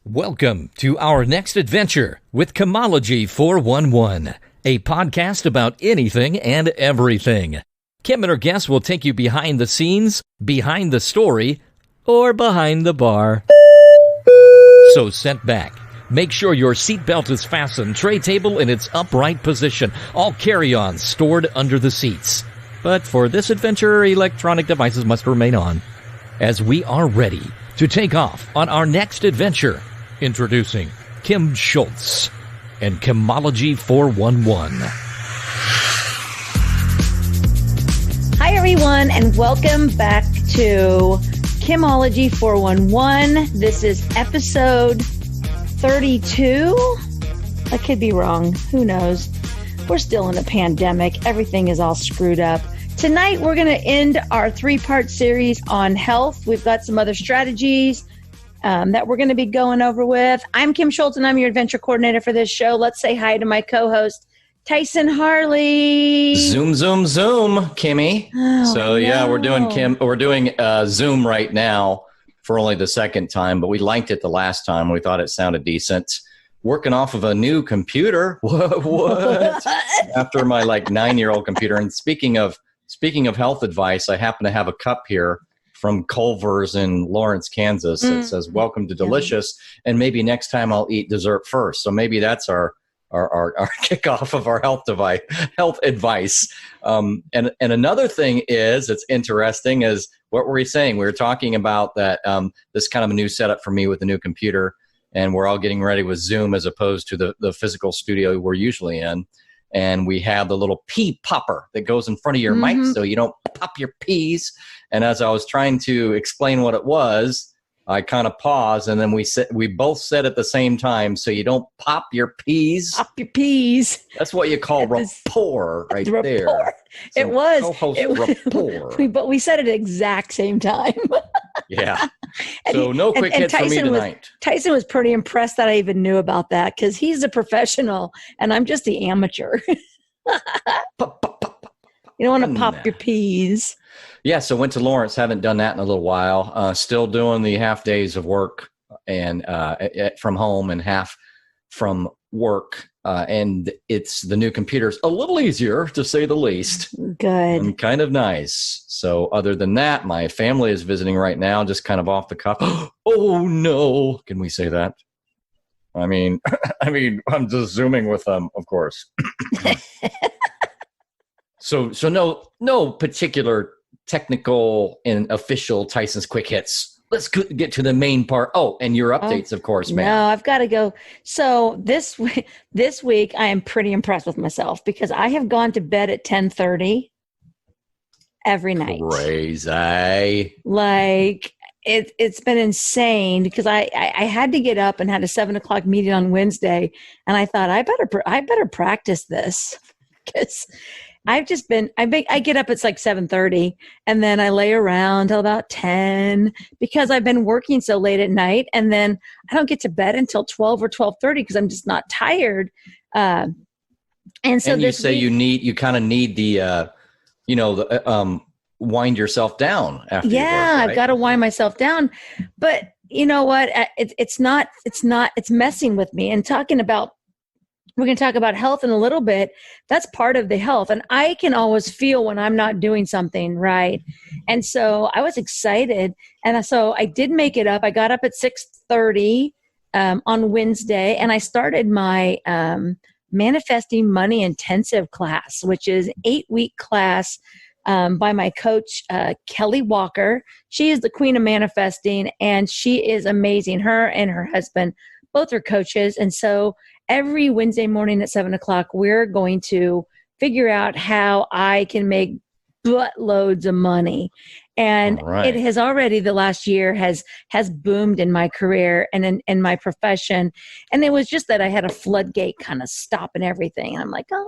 Welcome to our next adventure with Chemology 411, a podcast about anything and everything. Kim and her guests will take you behind the scenes, behind the story, or behind the bar. So sit back. Make sure your seatbelt is fastened, tray table in its upright position, all carry-ons stored under the seats. But for this adventure, electronic devices must remain on. As we are ready to take off on our next adventure, introducing Kim Schultz and Chemology 411. Hi, everyone, and welcome back to Chemology 411. This is episode 32. I could be wrong. Who knows? We're still in a pandemic. Everything is all screwed up. Tonight, we're going to end our three-part series on health. We've got some other strategies that we're going to be going over with. I'm Kim Schultz, and I'm your adventure coordinator for this show. Let's say hi to my co-host, Tyson Harley. Zoom, Kimmy. We're doing Zoom right now for only the second time, but we liked it the last time. We thought it sounded decent. Working off of a new computer. What? After my 9-year-old computer. And speaking of health advice, I happen to have a cup here from Culver's in Lawrence, Kansas. It says, "Welcome to Delicious." And maybe next time I'll eat dessert first. So maybe that's our kickoff of our health advice. And another thing it's interesting is, what were we saying? We were talking about that this kind of a new setup for me with the new computer, and we're all getting ready with Zoom as opposed to the physical studio we're usually in. And we have the little pea popper that goes in front of your mic so you don't pop your peas. And as I was trying to explain what it was, I kind of paused, and then we both said at the same time, so you don't pop your peas. Pop your peas. That's what you call rapport right there. So it was. Rapport. But we said it at the exact same time. Yeah. So no quick hits for me tonight. Tyson was pretty impressed that I even knew about that, because he's a professional and I'm just the amateur. You don't want to pop your peas. Yeah, so went to Lawrence. Haven't done that in a little while. Still doing the half days of work and from home and half from work. And it's the new computer's a little easier, to say the least. Good. And kind of nice. So other than that, my family is visiting right now, just kind of off the cuff. Oh no! Can we say that? I mean, I'm just Zooming with them, of course. So no particular technical and official Tyson's quick hits. Let's get to the main part. Oh, and your updates, of course, man. No, I've got to go. So this week, I am pretty impressed with myself, because I have gone to bed at 10:30 every night. Crazy. It's been insane, because I had to get up and had a 7:00 meeting on Wednesday, and I thought I better practice this, because I get up at 7:30, and then I lay around till about 10, because I've been working so late at night, and then I don't get to bed until 12 or 12:30 because I'm just not tired. And you say you kind of need the wind yourself down after you work, right? I've got to wind myself down. But you know what? It's messing with me. And we're going to talk about health in a little bit. That's part of the health. And I can always feel when I'm not doing something right. And so I was excited. And so I did make it up. I got up at 6:30 on Wednesday, and I started my Manifesting Money Intensive class, which is an 8-week class by my coach, Kelly Walker. She is the queen of manifesting, and she is amazing. Her and her husband both are coaches. And so every Wednesday morning at 7:00, we're going to figure out how I can make buttloads of money. And It has already, the last year has boomed in my career and in my profession. And it was just that I had a floodgate kind of stopping everything. I'm like, I'm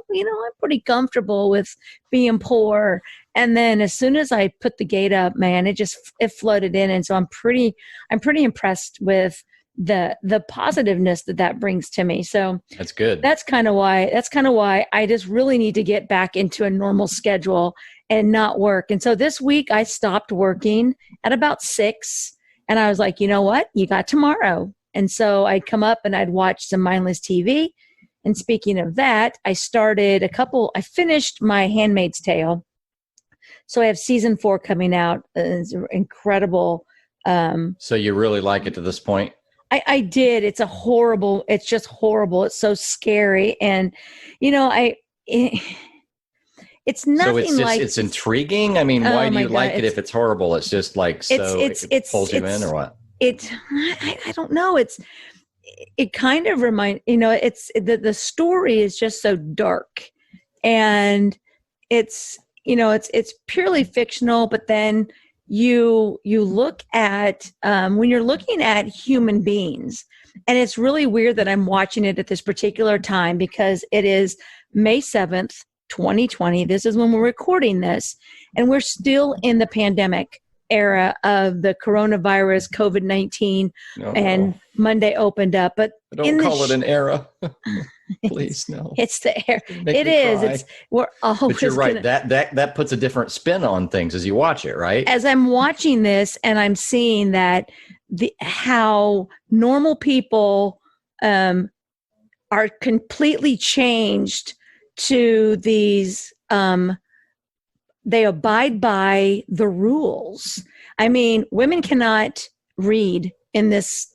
pretty comfortable with being poor. And then as soon as I put the gate up, man, it flooded in. And so I'm pretty impressed with the positiveness that brings to me. So that's good. That's kind of why I just really need to get back into a normal schedule and not work. And so this week I stopped working at about 6, and I was like, you know what? You got tomorrow. And so I'd come up and I'd watch some mindless TV. And speaking of that, I finished my Handmaid's Tale. So I have season 4 coming out. It's incredible. So you really like it to this point? I did. It's just horrible. It's so scary. And, it's nothing it's intriguing. I mean, why do you like it if it's horrible? It's just like, it pulls you in or what? I don't know. It kind of reminds, it's the story is just so dark, and it's purely fictional, but then you look at, when you're looking at human beings, and it's really weird that I'm watching it at this particular time because it is May 7th, 2020. This is when we're recording this, and we're still in the pandemic era of the coronavirus, COVID-19, and Monday opened up. But don't call it an era. Please, no. It's the era. It is. We're always. But you're right. That puts a different spin on things as you watch it, right? As I'm watching this, and I'm seeing that how normal people are completely changed to these. They abide by the rules. I mean, women cannot read in this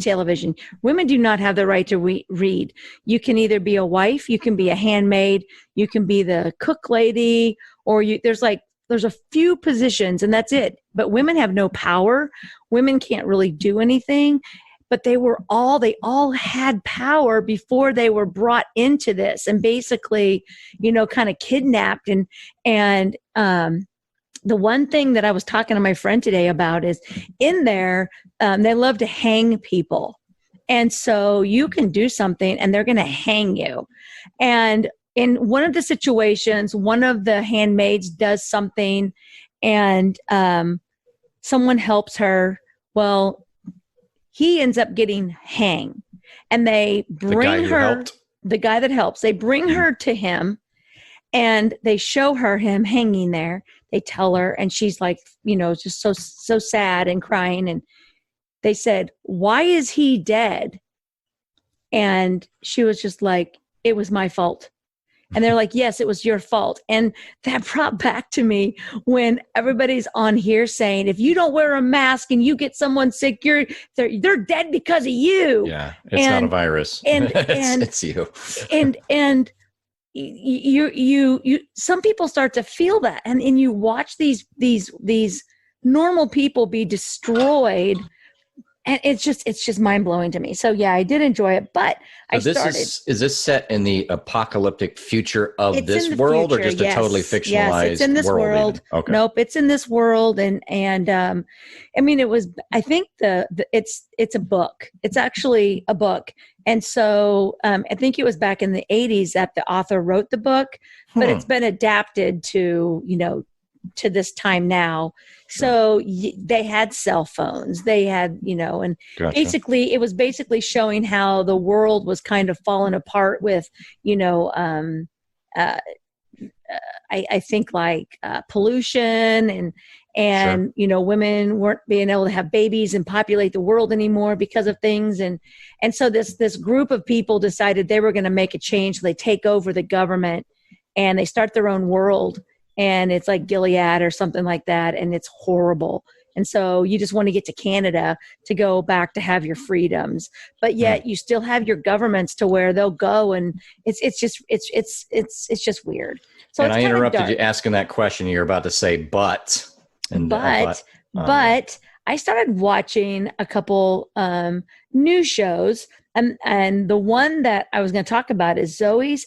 television. Women do not have the right to read. You can either be a wife, you can be a handmaid, you can be the cook lady, or there's a few positions, and that's it. But women have no power. Women can't really do anything. But they all had power before they were brought into this, and basically, kind of kidnapped. And the one thing that I was talking to my friend today about is in there, they love to hang people. And so you can do something and they're going to hang you. And in one of the situations, one of the handmaids does something, and someone helps her. Well, he ends up getting hanged, and they bring the guy that helps, they bring her to him, and they show him hanging there. They tell her, and she's like, just so sad and crying. And they said, "Why is he dead?" And she was just like, "It was my fault." And they're like, "Yes, it was your fault." And that brought back to me when everybody's on here saying, if you don't wear a mask and you get someone sick, they're dead because of you. Yeah, it's not a virus. It's you. And you some people start to feel that, and you watch these normal people be destroyed. And it's just mind blowing to me. So yeah, I did enjoy it, but is this set in the apocalyptic future of this world, or just a totally fictionalized? Yes, it's in this world. Okay. Nope, it's in this world, and I mean, it was. I think it's a book. It's actually a book, and so I think it was back in the 80s that the author wrote the book, but it's been adapted to to this time now. So they had cell phones, they had, and Gotcha. Basically it was showing how the world was kind of falling apart with, I think like pollution and Sure. Women weren't being able to have babies and populate the world anymore because of things. And so this group of people decided they were going to make a change. They take over the government and they start their own world. And it's like Gilead or something like that. And it's horrible. And so you just want to get to Canada to go back to have your freedoms. But yet you still have your governments to where they'll go. And it's just weird. So and I interrupted you asking that question. You're about to say, but I started watching a couple new shows. And the one that I was going to talk about is Zoe's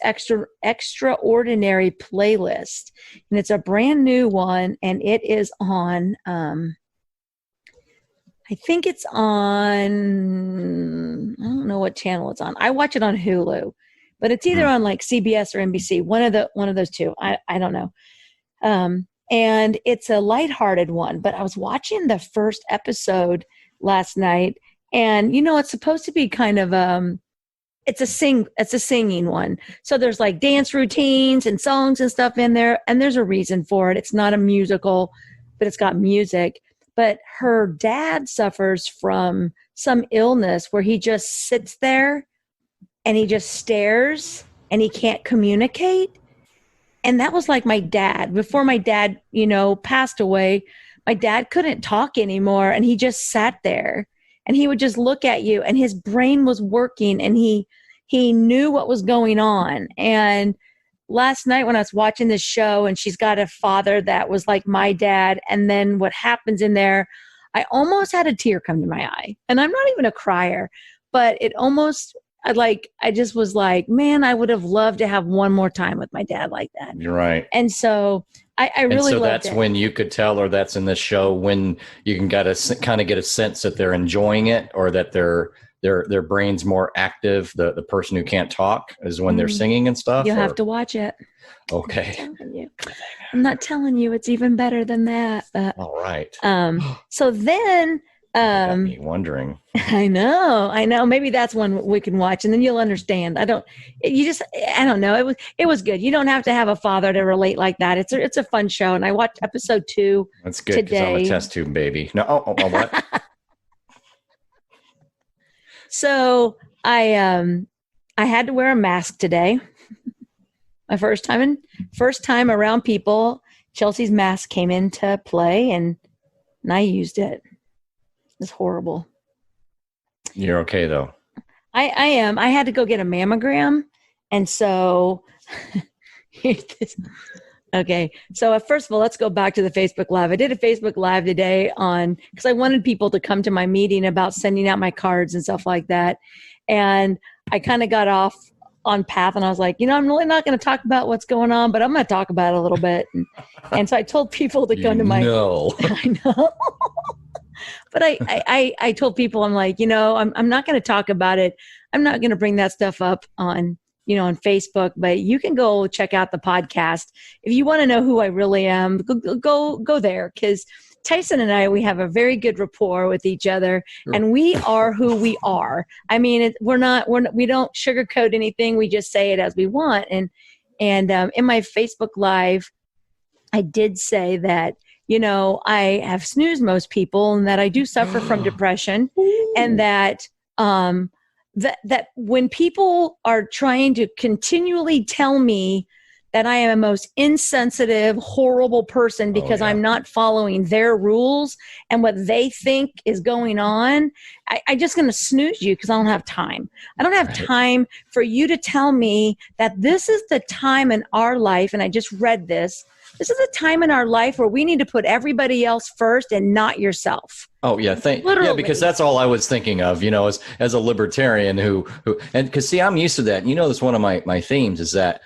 Extraordinary Playlist. And it's a brand new one. And it is on, I think it's on, I don't know what channel it's on. I watch it on Hulu. But it's either on like CBS or NBC, one of those two. I don't know. And it's a lighthearted one. But I was watching the first episode last night. And, it's supposed to be kind of, it's a singing one. So there's like dance routines and songs and stuff in there. And there's a reason for it. It's not a musical, but it's got music. But her dad suffers from some illness where he just sits there and he just stares and he can't communicate. And that was like my dad. Before my dad, passed away, my dad couldn't talk anymore, and he just sat there and he would just look at you, and his brain was working, and he knew what was going on. And last night when I was watching this show, and she's got a father that was like my dad, and then what happens in there, I almost had a tear come to my eye. And I'm not even a crier, but it almost, I just was like, man, I would have loved to have one more time with my dad like that. You're right. And so I really loved that's it. when you could tell, or that's in the show, when you can kind of get a sense that they're enjoying it, or that their brain's more active. The person who can't talk is when they're singing and stuff. You'll have to watch it. Okay. I'm not telling you. It's even better than that. But, all right. So then, got me wondering. I know. Maybe that's one we can watch, and then you'll understand. I don't know. It was good. You don't have to have a father to relate like that. It's a fun show, and I watched episode 2. That's good, because I'm a test tube baby. No, what? So I had to wear a mask today. My first time around people. Chelsea's mask came into play, and I used it. It's horrible. You're okay though. I am. I had to go get a mammogram, and so okay. So first of all, let's go back to the Facebook Live. I did a Facebook Live today because I wanted people to come to my meeting about sending out my cards and stuff like that, and I kind of got off on path, and I was like, I'm really not going to talk about what's going on, but I'm going to talk about it a little bit, and so I told people to come to my. I know. But I told people, I'm like, I'm not going to talk about it. I'm not going to bring that stuff up on Facebook, but you can go check out the podcast. If you want to know who I really am, go there. Because Tyson and I, we have a very good rapport with each other, and we are who we are. I mean, we don't sugarcoat anything. We just say it as we want. And in my Facebook Live, I did say that, I have snoozed most people, and that I do suffer from depression, and that that when people are trying to continually tell me that I am a most insensitive, horrible person because I'm not following their rules and what they think is going on, I'm just going to snooze you because I don't have time. I don't have time for you to tell me that this is the time in our life, and I just read this. This is a time in our life where we need to put everybody else first and not yourself. Oh yeah, yeah, because that's all I was thinking of, as a libertarian who and because see, I'm used to that. That's one of my themes is that,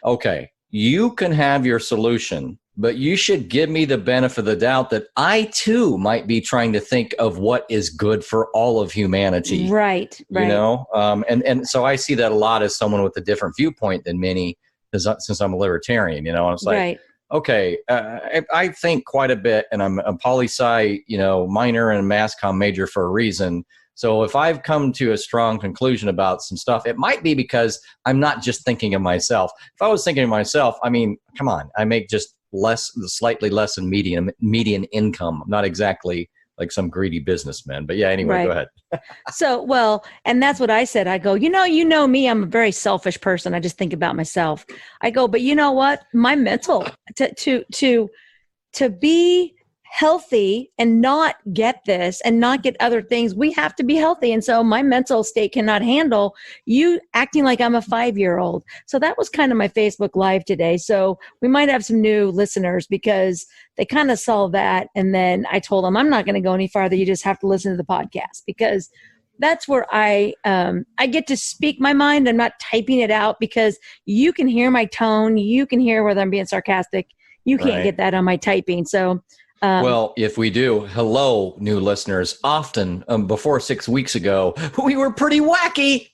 okay, you can have your solution, but you should give me the benefit of the doubt that I too might be trying to think of what is good for all of humanity. Right. And so I see that a lot as someone with a different viewpoint than many, since I'm a libertarian, and it's like, okay, I think quite a bit, and I'm a poli-sci, minor and a mass comm major for a reason. So if I've come to a strong conclusion about some stuff, it might be because I'm not just thinking of myself. If I was thinking of myself, I mean, come on, I make just slightly less than median income. I'm not exactly like some greedy businessman, but yeah, anyway, Go ahead. So, well, and that's what I said. I go, you know me, I'm a very selfish person. I just think about myself. I go, but you know what? My mental to be healthy and not get this and not get other things, we have to be healthy. And so my mental state cannot handle you acting like I'm a 5-year-old. So that was kind of my Facebook Live today. So we might have some new listeners because they kind of saw that. And then I told them, I'm not going to go any farther. You just have to listen to the podcast, because that's where I get to speak my mind. I'm not typing it out, because you can hear my tone. You can hear whether I'm being sarcastic. You can't get that on my typing. So well, if we do, hello, new listeners. Often, before 6 weeks ago, we were pretty wacky.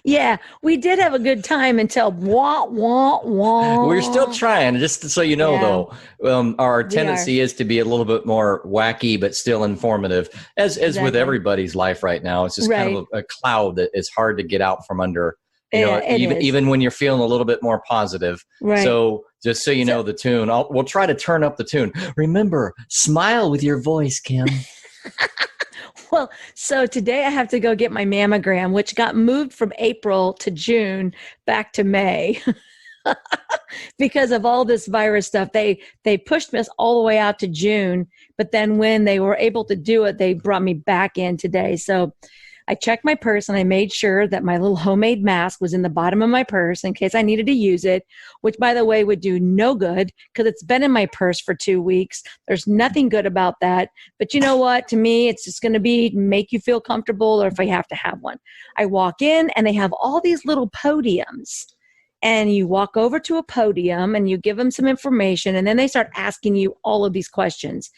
Yeah, we did have a good time until wah, wah, wah. We're still trying, just so you know, though. Our tendency is to be a little bit more wacky, but still informative, as with everybody's life right now. It's just kind of a cloud that is hard to get out from under. Even when you're feeling a little bit more positive. Right. So just so you know the tune, we'll try to turn up the tune. Remember, smile with your voice, Kim. Well, so today I have to go get my mammogram, which got moved from April to June back to May because of all this virus stuff. They pushed us all the way out to June, but then when they were able to do it, they brought me back in today. So I checked my purse and I made sure that my little homemade mask was in the bottom of my purse in case I needed to use it, which by the way would do no good because it's been in my purse for 2 weeks. There's nothing good about that. But you know what? To me, it's just going to be make you feel comfortable or if I have to have one. I walk in and they have all these little podiums. And you walk over to a podium and you give them some information and then they start asking you all of these questions.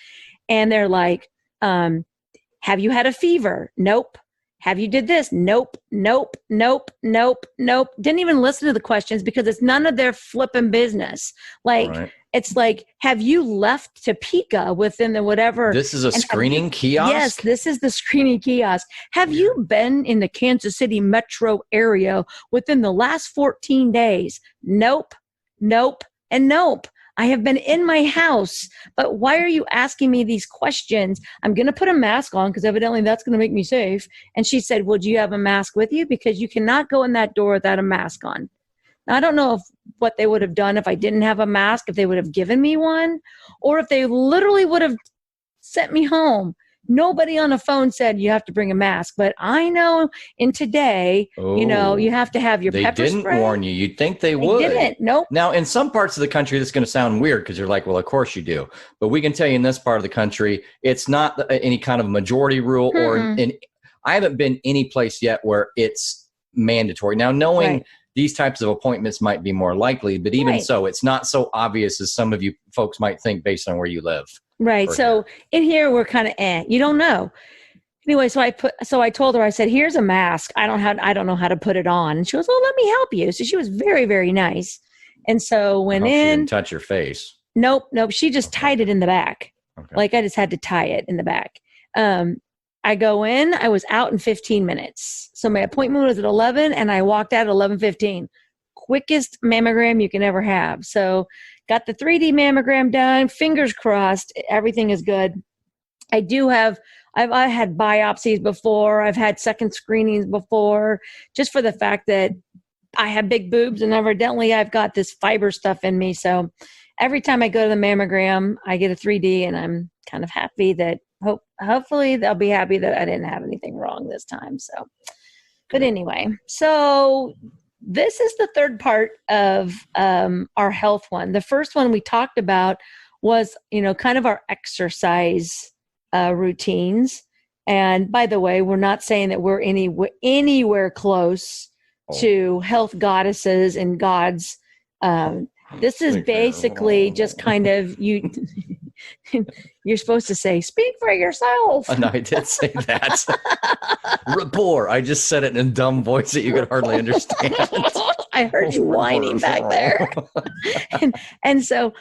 And they're like, have you had a fever? Nope. Have you did this? Nope, nope, nope, nope, nope. Didn't even listen to the questions because it's none of their flipping business. Like, right. It's like, have you left Topeka within the whatever? This is a screening kiosk? Yes, this is the screening kiosk. Have you been in the Kansas City metro area within the last 14 days? Nope, nope, and nope. I have been in my house, but why are you asking me these questions? I'm going to put a mask on because evidently that's going to make me safe. And she said, well, do you have a mask with you? Because you cannot go in that door without a mask on. Now, I don't know what they would have done if I didn't have a mask, if they would have given me one, or if they literally would have sent me home. Nobody on the phone said you have to bring a mask, but I know in today, you have to have your pepper spray. They didn't warn you. You'd think they would. They didn't. Nope. Now, in some parts of the country, this is going to sound weird because you're like, well, of course you do. But we can tell you in this part of the country, it's not any kind of majority rule I haven't been any place yet where it's mandatory. Now, knowing these types of appointments might be more likely, but even so, it's not so obvious as some of you folks might think based on where you live. Right. So in here, we're kind of you don't know. Anyway, so I told her, I said, here's a mask. I don't know how to put it on. And she goes, well, let me help you. So she was very, very nice. And so went in. She didn't touch your face. Nope. She just tied it in the back. Okay. Like I just had to tie it in the back. I go in, I was out in 15 minutes. So my appointment was at 11 and I walked out at 11:15. Quickest mammogram you can ever have. So got the 3D mammogram done. Fingers crossed. Everything is good. I've had biopsies before. I've had second screenings before, just for the fact that I have big boobs and evidently I've got this fiber stuff in me. So every time I go to the mammogram, I get a 3D and I'm kind of happy that hopefully they'll be happy that I didn't have anything wrong this time. So, but anyway, so this is the third part of our health one. The first one we talked about was, kind of our exercise routines. And by the way, we're not saying that we're anywhere close to health goddesses and gods. This is basically just kind of you're supposed to say, speak for yourself. No, I did say that. Rapport. I just said it in a dumb voice that you could hardly understand. I heard you whining back there. and so,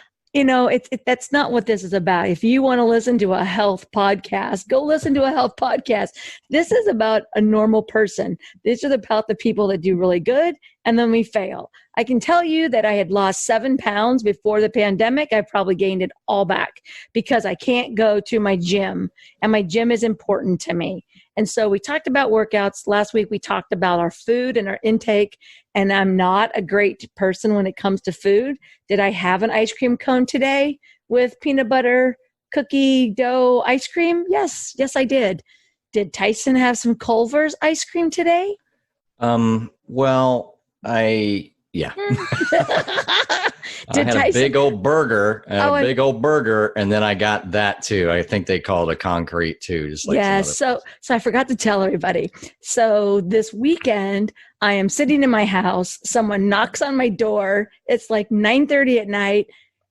that's not what this is about. If you want to listen to a health podcast, go listen to a health podcast. This is about a normal person. These are about the people that do really good and then we fail. I can tell you that I had lost 7 pounds before the pandemic. I probably gained it all back because I can't go to my gym and my gym is important to me. And so we talked about workouts. Last week, we talked about our food and our intake. And I'm not a great person when it comes to food. Did I have an ice cream cone today with peanut butter, cookie dough ice cream? Yes, I did. Did Tyson have some Culver's ice cream today? Yeah. I had a big old burger, and then I got that too. I think they call it a concrete too. Just like so I forgot to tell everybody. So this weekend, I am sitting in my house. Someone knocks on my door. It's like 9:30 at night,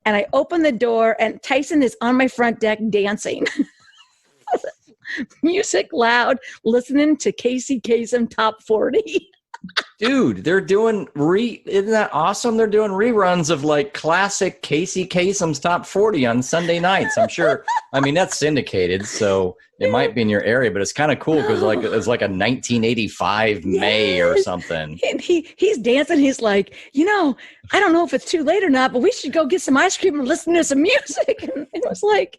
and I open the door, and Tyson is on my front deck dancing. Music loud, listening to Casey Kasem Top 40. Dude, they're doing isn't that awesome? They're doing reruns of like classic Casey Kasem's Top 40 on Sunday nights. I'm sure. I mean, that's syndicated, so it might be in your area, but it's kind of cool because it's like a 1985 May or something. And he's dancing. He's like, I don't know if it's too late or not, but we should go get some ice cream and listen to some music. And it was like,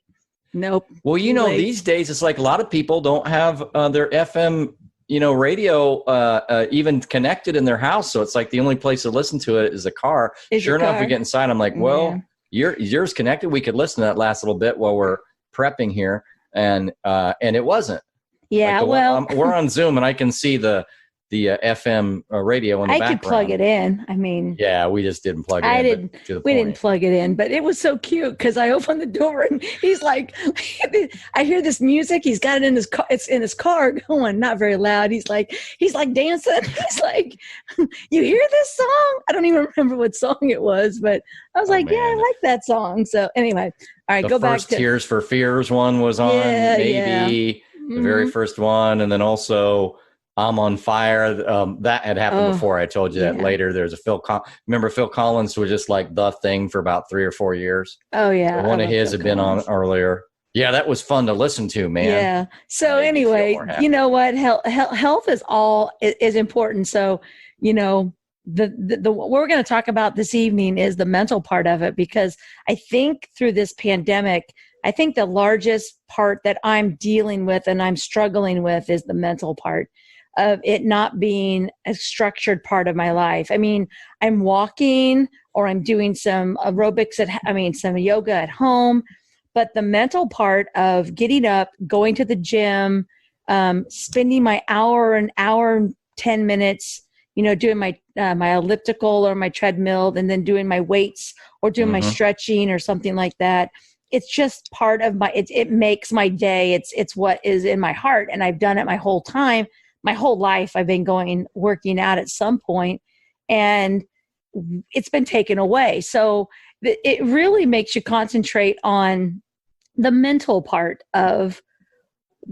Nope. Well, these days it's like a lot of people don't have their FM, radio even connected in their house. So it's like the only place to listen to it is a car. Sure enough, we get inside. I'm like, well, yours connected. We could listen to that last little bit while we're prepping here. And it wasn't. Yeah. Like we're on Zoom and I can see the FM radio in the background. I could plug it in. I mean, yeah, we just didn't plug it in. We didn't plug it in, but it was so cute because I opened the door and he's like, I hear this music. He's got it in his car. It's in his car going, not very loud. He's like dancing. He's like, you hear this song? I don't even remember what song it was, but I was like, man. Yeah, I like that song. So anyway, all right, go back to Tears for Fears one was on, maybe the very first one, and then also I'm on Fire. That had happened before. I told you that later. There's a remember Phil Collins was just like the thing for about 3 or 4 years. Oh yeah. So one of his had been on earlier. Yeah, that was fun to listen to, man. Yeah. So anyway, you know what? Health is important. So, the what we're going to talk about this evening is the mental part of it, because I think through this pandemic, I think the largest part that I'm dealing with and I'm struggling with is the mental part of it not being a structured part of my life. I mean, I'm walking or I'm doing some aerobics some yoga at home, but the mental part of getting up, going to the gym, spending my hour and 10 minutes, doing my elliptical or my treadmill, and then doing my weights or doing my stretching or something like that. It's just part of it makes my day. It's what is in my heart. And I've done it my whole time. My whole life, I've been working out at some point, and it's been taken away. So it really makes you concentrate on the mental part of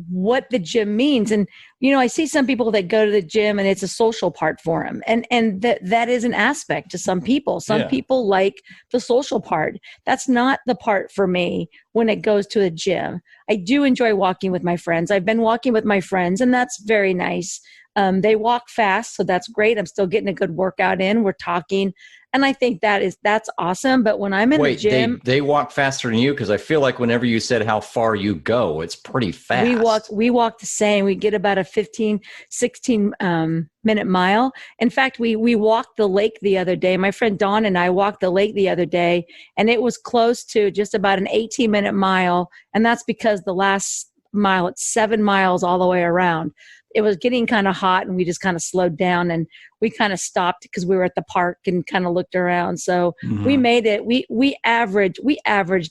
what the gym means. And, I see some people that go to the gym and it's a social part for them. And that is an aspect to some people. Some people like the social part. That's not the part for me when it goes to the gym. I do enjoy walking with my friends. I've been walking with my friends, and that's very nice. They walk fast, so that's great. I'm still getting a good workout in. We're talking. And I think that's awesome. But when I'm in the gym, they walk faster than you, because I feel like whenever you said how far you go, it's pretty fast. We walk the same. We get about a 15, 16 minute mile. In fact, we walked the lake the other day. My friend Dawn and I walked the lake the other day, and it was close to just about an 18-minute mile. And that's because the last mile, it's 7 miles all the way around. It was getting kind of hot, and we just kind of slowed down, and we kind of stopped because we were at the park and kind of looked around. So we made it. We averaged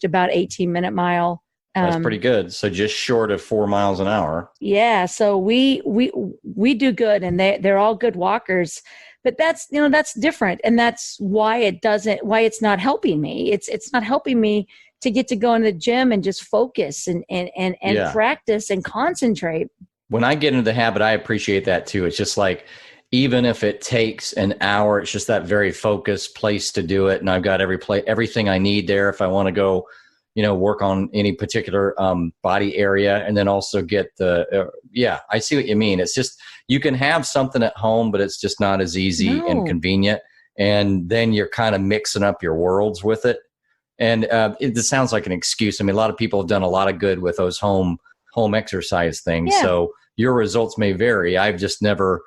about 18-minute mile. That's pretty good. So just short of 4 miles an hour. Yeah. So we do good, and they're all good walkers. But that's different, and that's why it's not helping me. It's not helping me to get to go in the gym and just focus and practice and concentrate. When I get into the habit, I appreciate that too. It's just like, even if it takes an hour, it's just that very focused place to do it. And I've got everything I need there if I want to go, work on any particular body area, and then also get I see what you mean. It's just, you can have something at home, but it's just not as easy and convenient. And then you're kind of mixing up your worlds with it. And it sounds like an excuse. I mean, a lot of people have done a lot of good with those home exercise things. Yeah. So your results may vary. I've just never,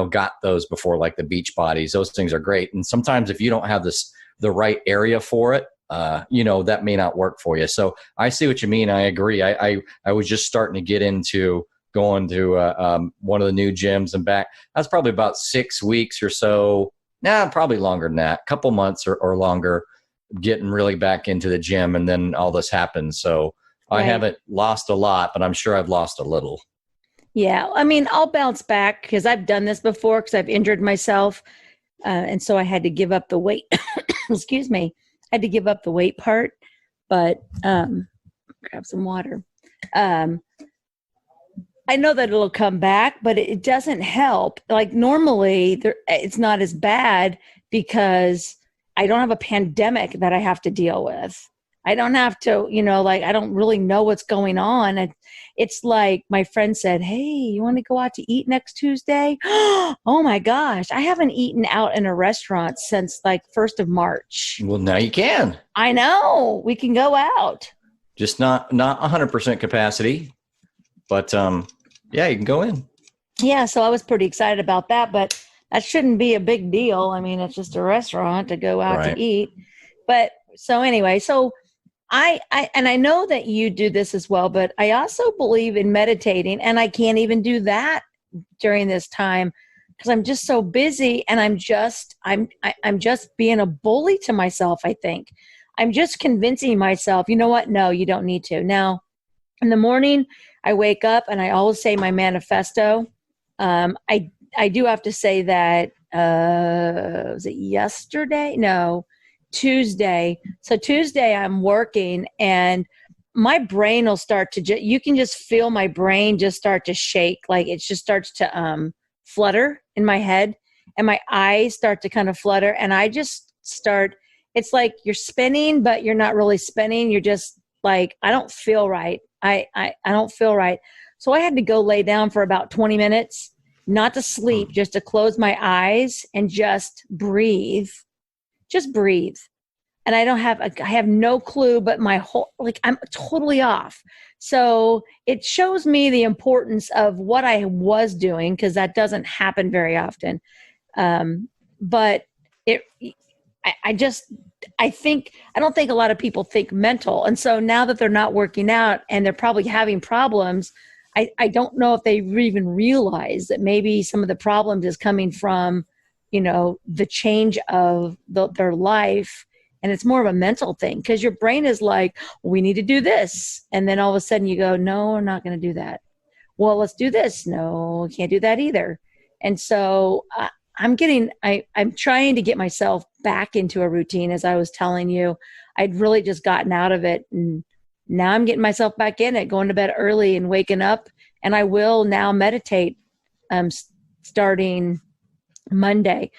got those before, like the beach bodies. Those things are great. And sometimes if you don't have the right area for it, that may not work for you. So I see what you mean. I agree. I was just starting to get into going to one of the new gyms and back. That's probably about 6 weeks or so. Probably longer than that, a couple months or longer, getting really back into the gym. And then all this happened. So I haven't lost a lot, but I'm sure I've lost a little. Yeah. I mean, I'll bounce back because I've done this before because I've injured myself. And so I had to give up the weight. Excuse me. I had to give up the weight part, but grab some water. I know that it'll come back, but it doesn't help. Like normally it's not as bad because I don't have a pandemic that I have to deal with. I don't have to, I don't really know what's going on. It's like my friend said, hey, you want to go out to eat next Tuesday? Oh my gosh. I haven't eaten out in a restaurant since like 1st of March. Well, now you can. I know. We can go out. just not 100% capacity, but yeah, you can go in. Yeah, so I was pretty excited about that, but that shouldn't be a big deal. I mean, it's just a restaurant to go out to eat. But so anyway, so I and I know that you do this as well, but I also believe in meditating, and I can't even do that during this time because I'm just so busy, and I'm just being a bully to myself. I think I'm just convincing myself, you know what? No, you don't need to. Now, in the morning, I wake up and I always say my manifesto. I do have to say that was it yesterday? No, Tuesday. So Tuesday I'm working and my brain will start to you can just feel my brain just start to shake, like it just starts to flutter in my head, and my eyes start to kind of flutter, and I just start. It's like you're spinning, but you're not really spinning. You're just like, I don't feel right. I don't feel right. So I had to go lay down for about 20 minutes, not to sleep, just to close my eyes and just breathe. Just breathe. And I have no clue, but my whole, like, I'm totally off. So it shows me the importance of what I was doing, because that doesn't happen very often. But I don't think a lot of people think mental. And so now that they're not working out and they're probably having problems, I don't know if they even realize that maybe some of the problems is coming from, the change of their life. And it's more of a mental thing, because your brain is like, we need to do this. And then all of a sudden you go, no, we're not going to do that. Well, let's do this. No, we can't do that either. And so I'm trying to get myself back into a routine. As I was telling you, I'd really just gotten out of it. And now I'm getting myself back in it, going to bed early and waking up. And I will now meditate starting Monday.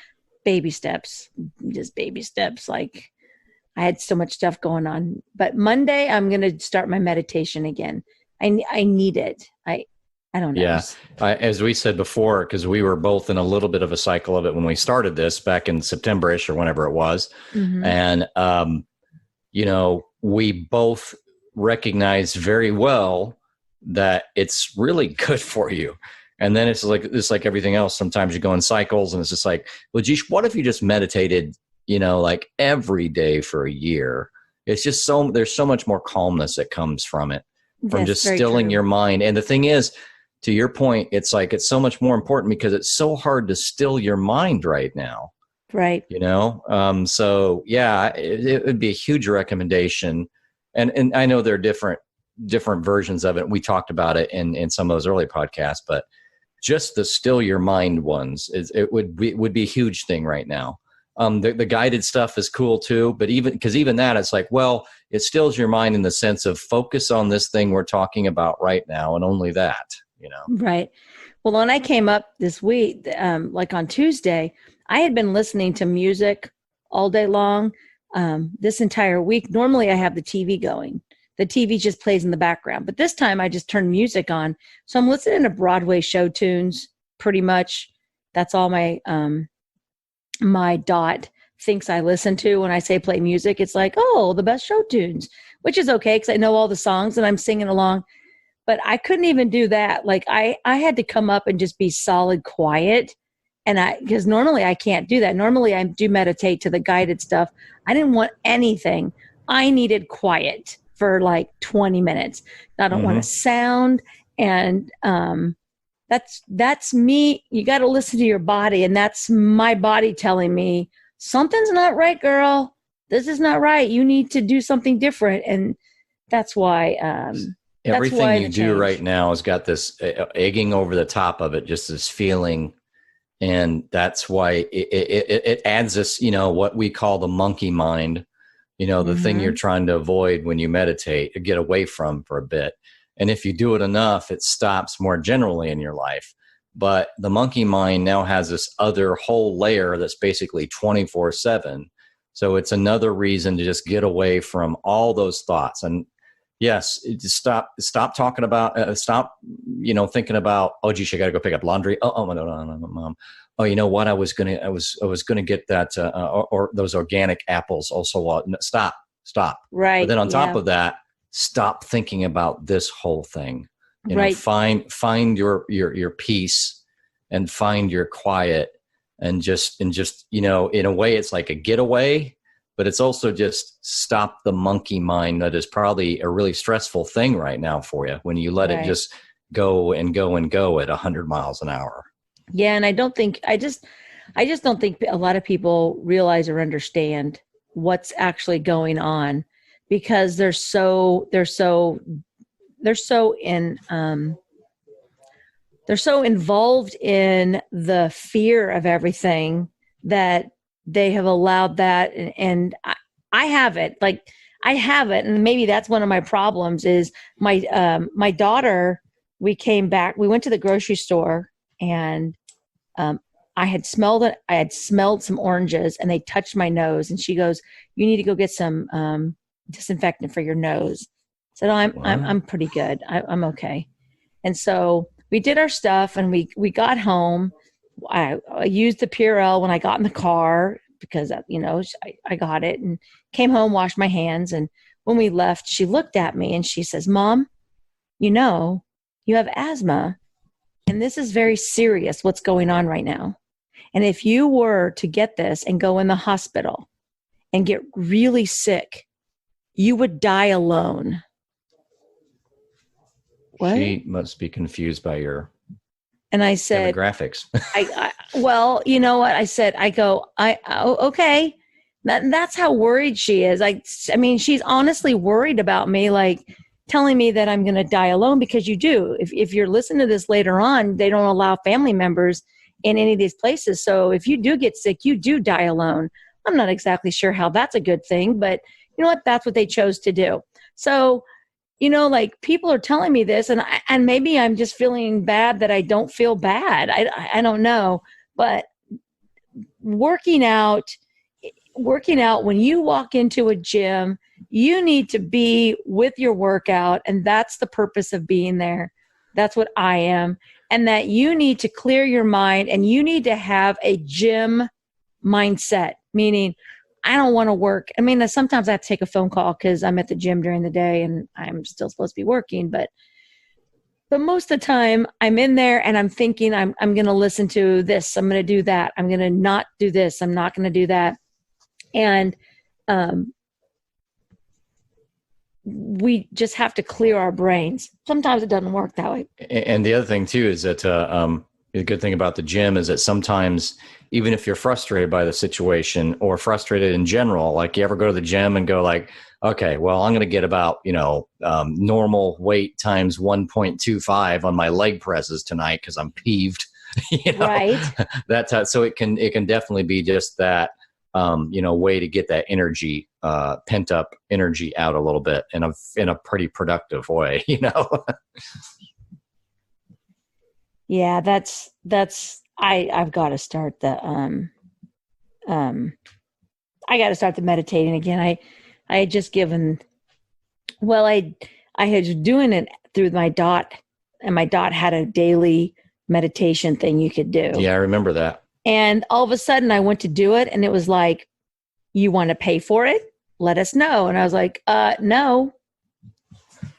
Baby steps, just baby steps. Like, I had so much stuff going on. But Monday, I'm going to start my meditation again. I need it. I don't know. Yeah. As we said before, because we were both in a little bit of a cycle of it when we started this back in September-ish or whenever it was. Mm-hmm. And, we both recognize very well that it's really good for you. And then it's like everything else. Sometimes you go in cycles and it's just like, well, geez, what if you just meditated, like every day for a year? It's just there's so much more calmness that comes from it, from just stilling your mind. And the thing is, to your point, it's like, it's so much more important because it's so hard to still your mind right now. Right. So yeah, it would be a huge recommendation. And I know there are different versions of it. We talked about it in some of those early podcasts, but just the still your mind ones would be a huge thing right now. The guided stuff is cool too, but even that, it's like, well, it stills your mind in the sense of focus on this thing we're talking about right now, and only that, Right. Well, when I came up this week, like on Tuesday, I had been listening to music all day long this entire week. Normally I have the TV going. The TV just plays in the background, but this time I just turned music on. So I'm listening to Broadway show tunes pretty much. That's all my dot thinks I listen to when I say play music. It's like, oh, the best show tunes, which is okay because I know all the songs and I'm singing along. But I couldn't even do that. Like I had to come up and just be solid quiet. And because normally I can't do that. Normally I do meditate to the guided stuff. I didn't want anything. I needed quiet for like 20 minutes. I don't want a sound. And that's me. You got to listen to your body. And that's my body telling me something's not right, girl. This is not right. You need to do something different. And that's why everything you do right now has got this egging over the top of it, just this feeling. And that's why it adds this, what we call the monkey mind, the thing you're trying to avoid when you meditate, or get away from for a bit. And if you do it enough, it stops more generally in your life. But the monkey mind now has this other whole layer that's basically 24/7. So it's another reason to just get away from all those thoughts. And yes, stop talking about, stop, thinking about, oh, geez, I got to go pick up laundry. Oh, no, Mom. Oh, you know what? I was going to get that, or those organic apples also. Stop. Right. But then on top of that, stop thinking about this whole thing. Right. Find your peace and find your quiet, and just, in a way it's like a getaway, but it's also just stop the monkey mind that is probably a really stressful thing right now for you when you let it just go and go and go at 100 miles an hour. Yeah. And I just don't think a lot of people realize or understand what's actually going on, because they're so involved in the fear of everything that they have allowed that. And I have it. Like, I have it. And maybe that's one of my problems is my daughter, we came back, we went to the grocery store, and I had smelled it. I had smelled some oranges, and they touched my nose, and she goes, "You need to go get some disinfectant for your nose." I said, "Oh, I'm pretty good. I'm okay." And so we did our stuff, and we got home. I used the Purell when I got in the car because, I got it, and came home, washed my hands. And when we left, she looked at me and she says, "Mom, you have asthma, and this is very serious, what's going on right now. And if you were to get this and go in the hospital and get really sick, you would die alone." What? She must be confused by your I said, demographics. Well, you know what? I said, okay. That's how worried she is. I mean, she's honestly worried about me, like telling me that I'm going to die alone, because you do. If you're listening to this later on, they don't allow family members in any of these places. So if you do get sick, you do die alone. I'm not exactly sure how that's a good thing, but you know what? That's what they chose to do. So, like, people are telling me this, and maybe I'm just feeling bad that I don't feel bad. I don't know, but working out, when you walk into a gym, you need to be with your workout, and that's the purpose of being there. That's what I am. And that you need to clear your mind, and you need to have a gym mindset, meaning I don't want to work. I mean, sometimes I have to take a phone call because I'm at the gym during the day and I'm still supposed to be working, but most of the time I'm in there and I'm thinking I'm going to listen to this. I'm going to do that. I'm going to not do this. I'm not going to do that. And we just have to clear our brains. Sometimes it doesn't work that way. And the other thing too is that the good thing about the gym is that sometimes, even if you're frustrated by the situation or frustrated in general, like you ever go to the gym and go like, okay, well, I'm going to get about, normal weight times 1.25 on my leg presses tonight because I'm peeved. Right. That's how, so it can definitely be just that, way to get that energy, pent up energy out a little bit in a pretty productive way, Yeah, I've got to start I got to start the meditating again. I had just given, I had doing it through my dot, and my dot had a daily meditation thing you could do. Yeah, I remember that. And all of a sudden I went to do it, and it was like, "You want to pay for it? Let us know." And I was like, no,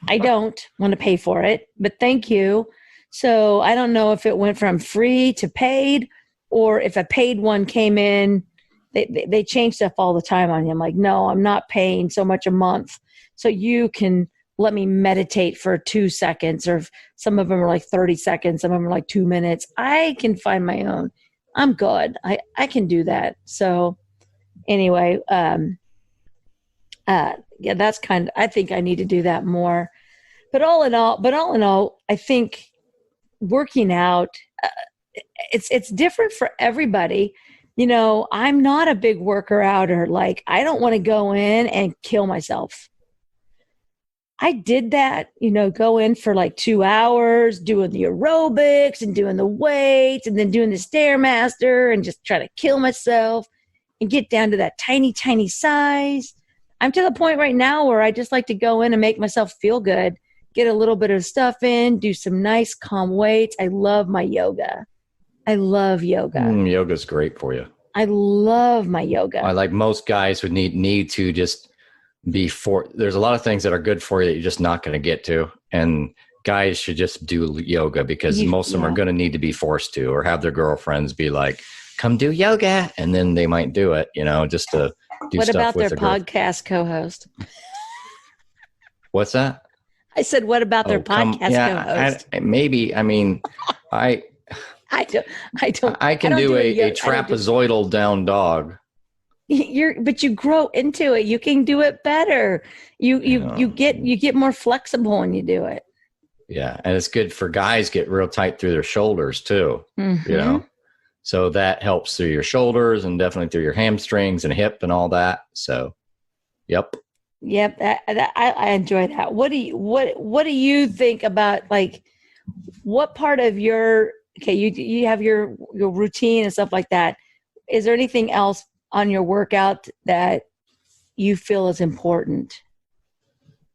I don't want to pay for it, but thank you. So I don't know if it went from free to paid, or if a paid one came in. They change stuff all the time on you. I'm like, no, I'm not paying so much a month, so you can let me meditate for 2 seconds, or some of them are like 30 seconds. Some of them are like 2 minutes. I can find my own. I'm good. I can do that. So anyway, yeah, that's I think I need to do that more. But all in all, I think working out, it's different for everybody. I'm not a big worker outer. Like, I don't want to go in and kill myself. I did that, go in for like 2 hours doing the aerobics and doing the weights and then doing the Stairmaster and just try to kill myself and get down to that tiny, tiny size. I'm to the point right now where I just like to go in and make myself feel good, get a little bit of stuff in, do some nice calm weights. I love my yoga. I love yoga. Yoga's great for you. I love my yoga. Like most guys would need to just before. There's a lot of things that are good for you that you're just not going to get to. And guys should just do yoga because most of them are going to need to be forced to, or have their girlfriends be like, come do yoga. And then they might do it, just to do what stuff about with their podcast co-host? What's that? I said, what about their podcast co-host? Maybe. I mean, I can do a trapezoidal down dog. But you grow into it. You can do it better. You get more flexible when you do it. Yeah, and it's good for guys get real tight through their shoulders too. Mm-hmm. So that helps through your shoulders and definitely through your hamstrings and hip and all that. So, yep. I enjoy that. What do you think about, like, what part of your you have your routine and stuff like that? Is there anything else on your workout that you feel is important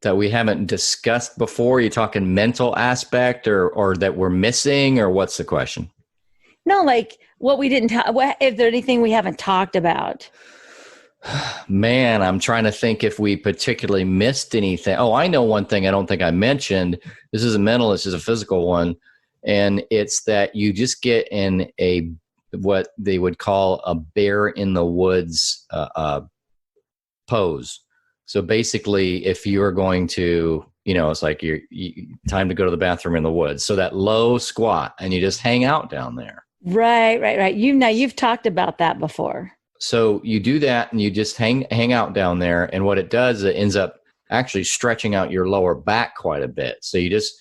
that we haven't discussed before? Are you talking mental aspect or that we're missing, or what's the question? No, like what we didn't if there's anything we haven't talked about. Man, I'm trying to think if we particularly missed anything. Oh, I know one thing I don't think I mentioned. This is a mental, this is a physical one. And it's that you just get in what they would call a bear in the woods pose. So basically, if you're going to, it's like time to go to the bathroom in the woods. So that low squat, and you just hang out down there. Right. You've talked about that before. So you do that, and you just hang out down there. And what it does, it ends up actually stretching out your lower back quite a bit. So you just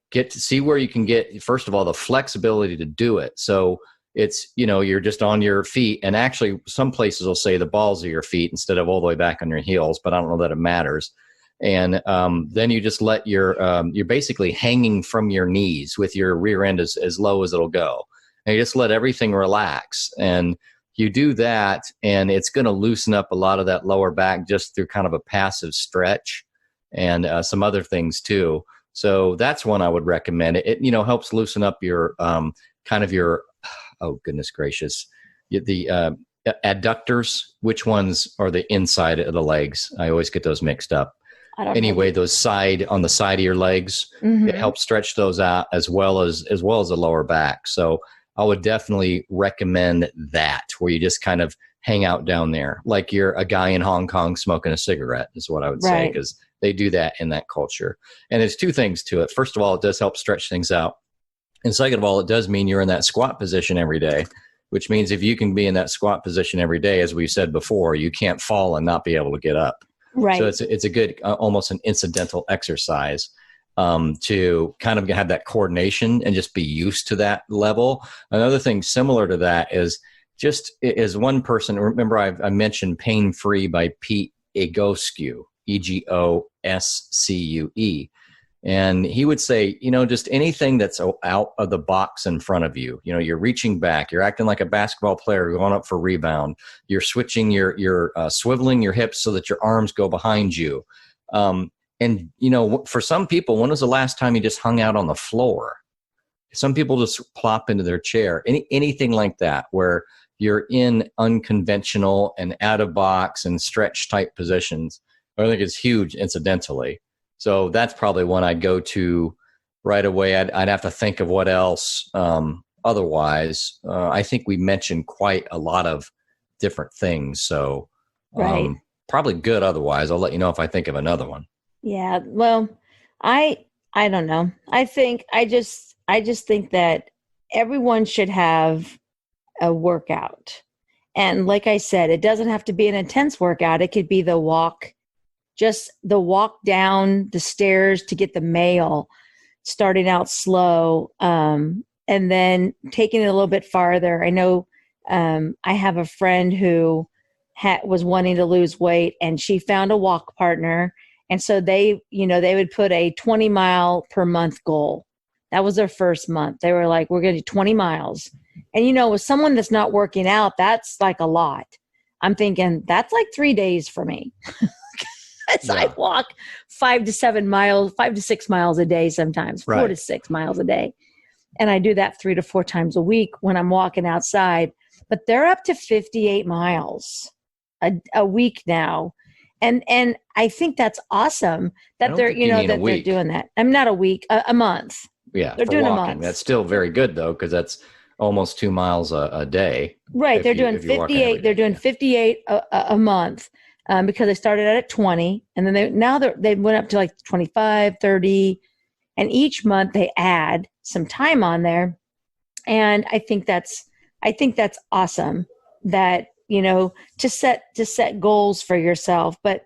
get to see where you can get, first of all, the flexibility to do it. So it's, you're just on your feet, and actually some places will say the balls of your feet instead of all the way back on your heels, but I don't know that it matters. And then you just let you're basically hanging from your knees with your rear end as low as it'll go. And you just let everything relax. And you do that, and it's going to loosen up a lot of that lower back just through kind of a passive stretch and some other things too. So that's one I would recommend. It helps loosen up your kind of your, oh goodness gracious, the adductors. Which ones are the inside of the legs? I always get those mixed up. Anyway, those on the side of your legs, It helps stretch those out as well as the lower back. So I would definitely recommend that, where you just kind of hang out down there like you're a guy in Hong Kong smoking a cigarette, is what I would say, because they do that in that culture. And there's two things to it. First of all, it does help stretch things out. And second of all, it does mean you're in that squat position every day, which means if you can be in that squat position every day, as we said before, you can't fall and not be able to get up. Right. So it's a good, almost an incidental exercise to kind of have that coordination and just be used to that level. Another thing similar to that is just as one person, remember I mentioned Pain Free by Pete Egoscue, Egoscue. And he would say, just anything that's out of the box in front of you, you're reaching back, you're acting like a basketball player going up for rebound, you're switching you're swiveling your hips so that your arms go behind you. And, for some people, when was the last time you just hung out on the floor? Some people just plop into their chair, anything like that, where you're in unconventional and out of box and stretch type positions. I think it's huge incidentally. So that's probably one I'd go to right away. I'd have to think of what else. Otherwise, I think we mentioned quite a lot of different things. So probably good. Otherwise, I'll let you know if I think of another one. Yeah. Well, I don't know. I just think that everyone should have a workout. And like I said, it doesn't have to be an intense workout. It could be the walk down the stairs to get the mail, starting out slow, and then taking it a little bit farther. I know I have a friend who was wanting to lose weight, and she found a walk partner. And so they would put a 20 mile per month goal. That was their first month. They were like, we're going to do 20 miles. And, with someone that's not working out, that's like a lot. I'm thinking that's like 3 days for me. I walk 5 to 6 miles a day sometimes, 4 to 6 miles a day. And I do that 3 to 4 times a week when I'm walking outside. But they're up to 58 miles a week now. And I think that's awesome that they're, that they're doing that. I'm not a week, a month. Yeah. They're doing walking. a month. That's still very good though, because that's almost 2 miles a day. Right. They're doing 58. They're doing 58 a month because they started out at 20 and then they went up to like 25, 30. And each month they add some time on there. And I think that's awesome that, to set goals for yourself, but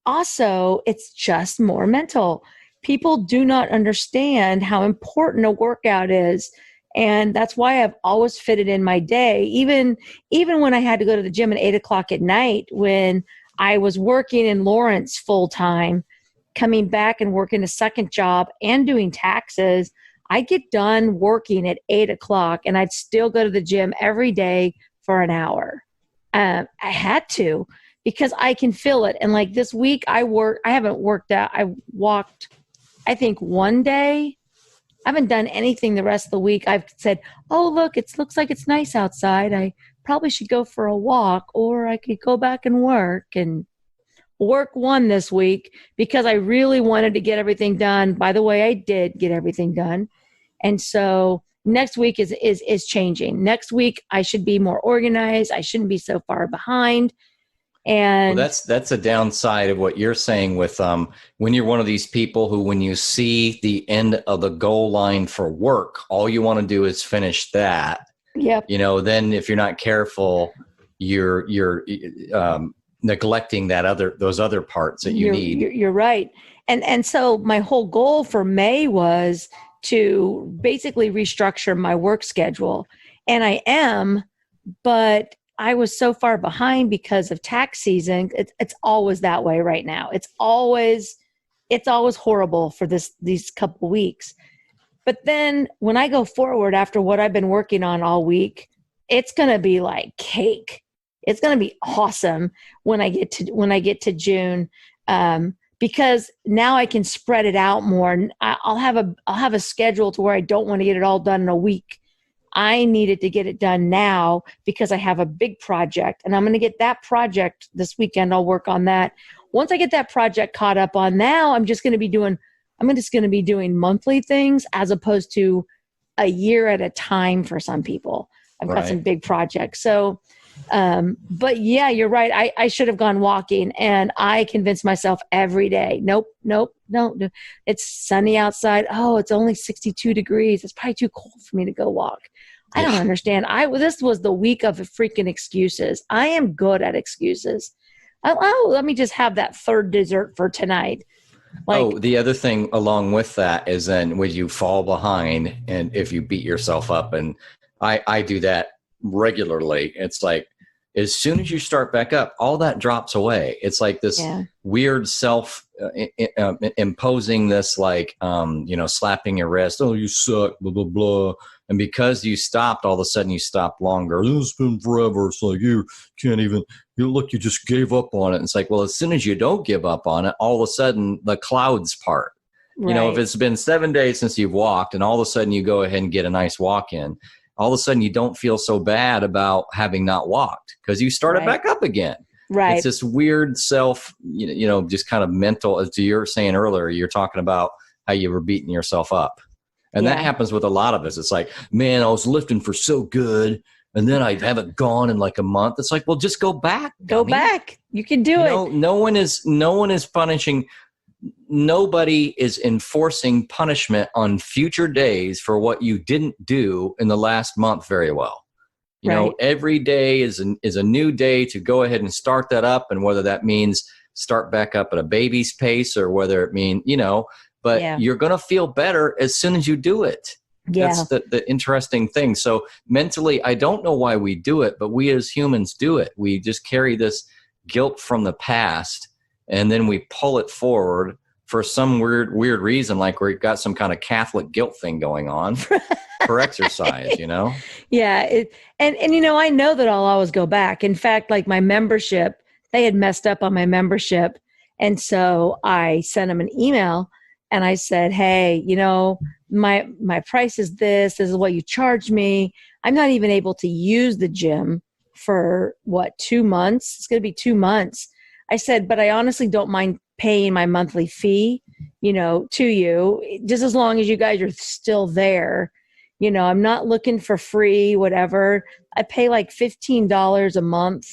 also it's just more mental. People do not understand how important a workout is. And that's why I've always fitted in my day, even when I had to go to the gym at 8:00 at night, when I was working in Lawrence full time, coming back and working a second job and doing taxes. I get done working at 8:00 and I'd still go to the gym every day for an hour. I had to, because I can feel it. And like this week I haven't worked out. I walked, I think, one day. I haven't done anything the rest of the week. I've said, oh, look, it looks like it's nice outside. I probably should go for a walk, or I could go back and work one this week because I really wanted to get everything done. By the way, I did get everything done. And so next week is changing. Next week, I should be more organized. I shouldn't be so far behind. And that's a downside of what you're saying with when you're one of these people who, when you see the end of the goal line for work, all you want to do is finish that. Yep. Then if you're not careful, you're neglecting those other parts that you need. You're right. And so my whole goal for May was to basically restructure my work schedule. And I am, but I was so far behind because of tax season. It's always that way right now. It's always horrible for these couple weeks. But then when I go forward after what I've been working on all week, it's going to be like cake. It's going to be awesome when I get to June, because now I can spread it out more. I'll have a schedule to where I don't want to get it all done in a week. I needed to get it done now because I have a big project, and I'm going to get that project this weekend. I'll work on that. Once I get that project caught up on, now I'm just going to be doing monthly things as opposed to a year at a time for some people. I've got some big projects. So, but yeah, you're right. I should have gone walking, and I convinced myself every day, nope. It's sunny outside. Oh, it's only 62 degrees. It's probably too cold for me to go walk. I don't understand. This was the week of freaking excuses. I am good at excuses. Let me just have that third dessert for tonight. The other thing along with that is then when you fall behind and if you beat yourself up, and I do that regularly. It's like, as soon as you start back up, all that drops away. It's like this weird self imposing this, like, slapping your wrist. Oh, you suck, blah, blah, blah. And because you stopped, all of a sudden you stopped longer. It's been forever. It's like, you can't even, you just gave up on it. It's like, well, as soon as you don't give up on it, all of a sudden the clouds part. Right. If it's been 7 days since you've walked and all of a sudden you go ahead and get a nice walk in, all of a sudden you don't feel so bad about having not walked because you started back up again. Right. It's this weird self, just kind of mental, as you were saying earlier, you're talking about how you were beating yourself up. And that happens with a lot of us. It's like, man, I was lifting for so good, and then I haven't gone in like a month. It's like, well, just go back. Go back. You can do it. No one is punishing. Nobody is enforcing punishment on future days for what you didn't do in the last month very well. Every day is a new day to go ahead and start that up. And whether that means start back up at a baby's pace or whether it means, but you're going to feel better as soon as you do it. Yeah. That's the interesting thing. So mentally, I don't know why we do it, but we as humans do it. We just carry this guilt from the past, and then we pull it forward for some weird reason, like we've got some kind of Catholic guilt thing going on for exercise, Yeah. And I know that I'll always go back. In fact, like my membership, they had messed up on my membership. And so I sent them an email and I said, hey, my price is this is what you charge me. I'm not even able to use the gym for 2 months. It's going to be 2 months. I said, but I honestly don't mind paying my monthly fee, to you, just as long as you guys are still there. I'm not looking for free, whatever. I pay like $15 a month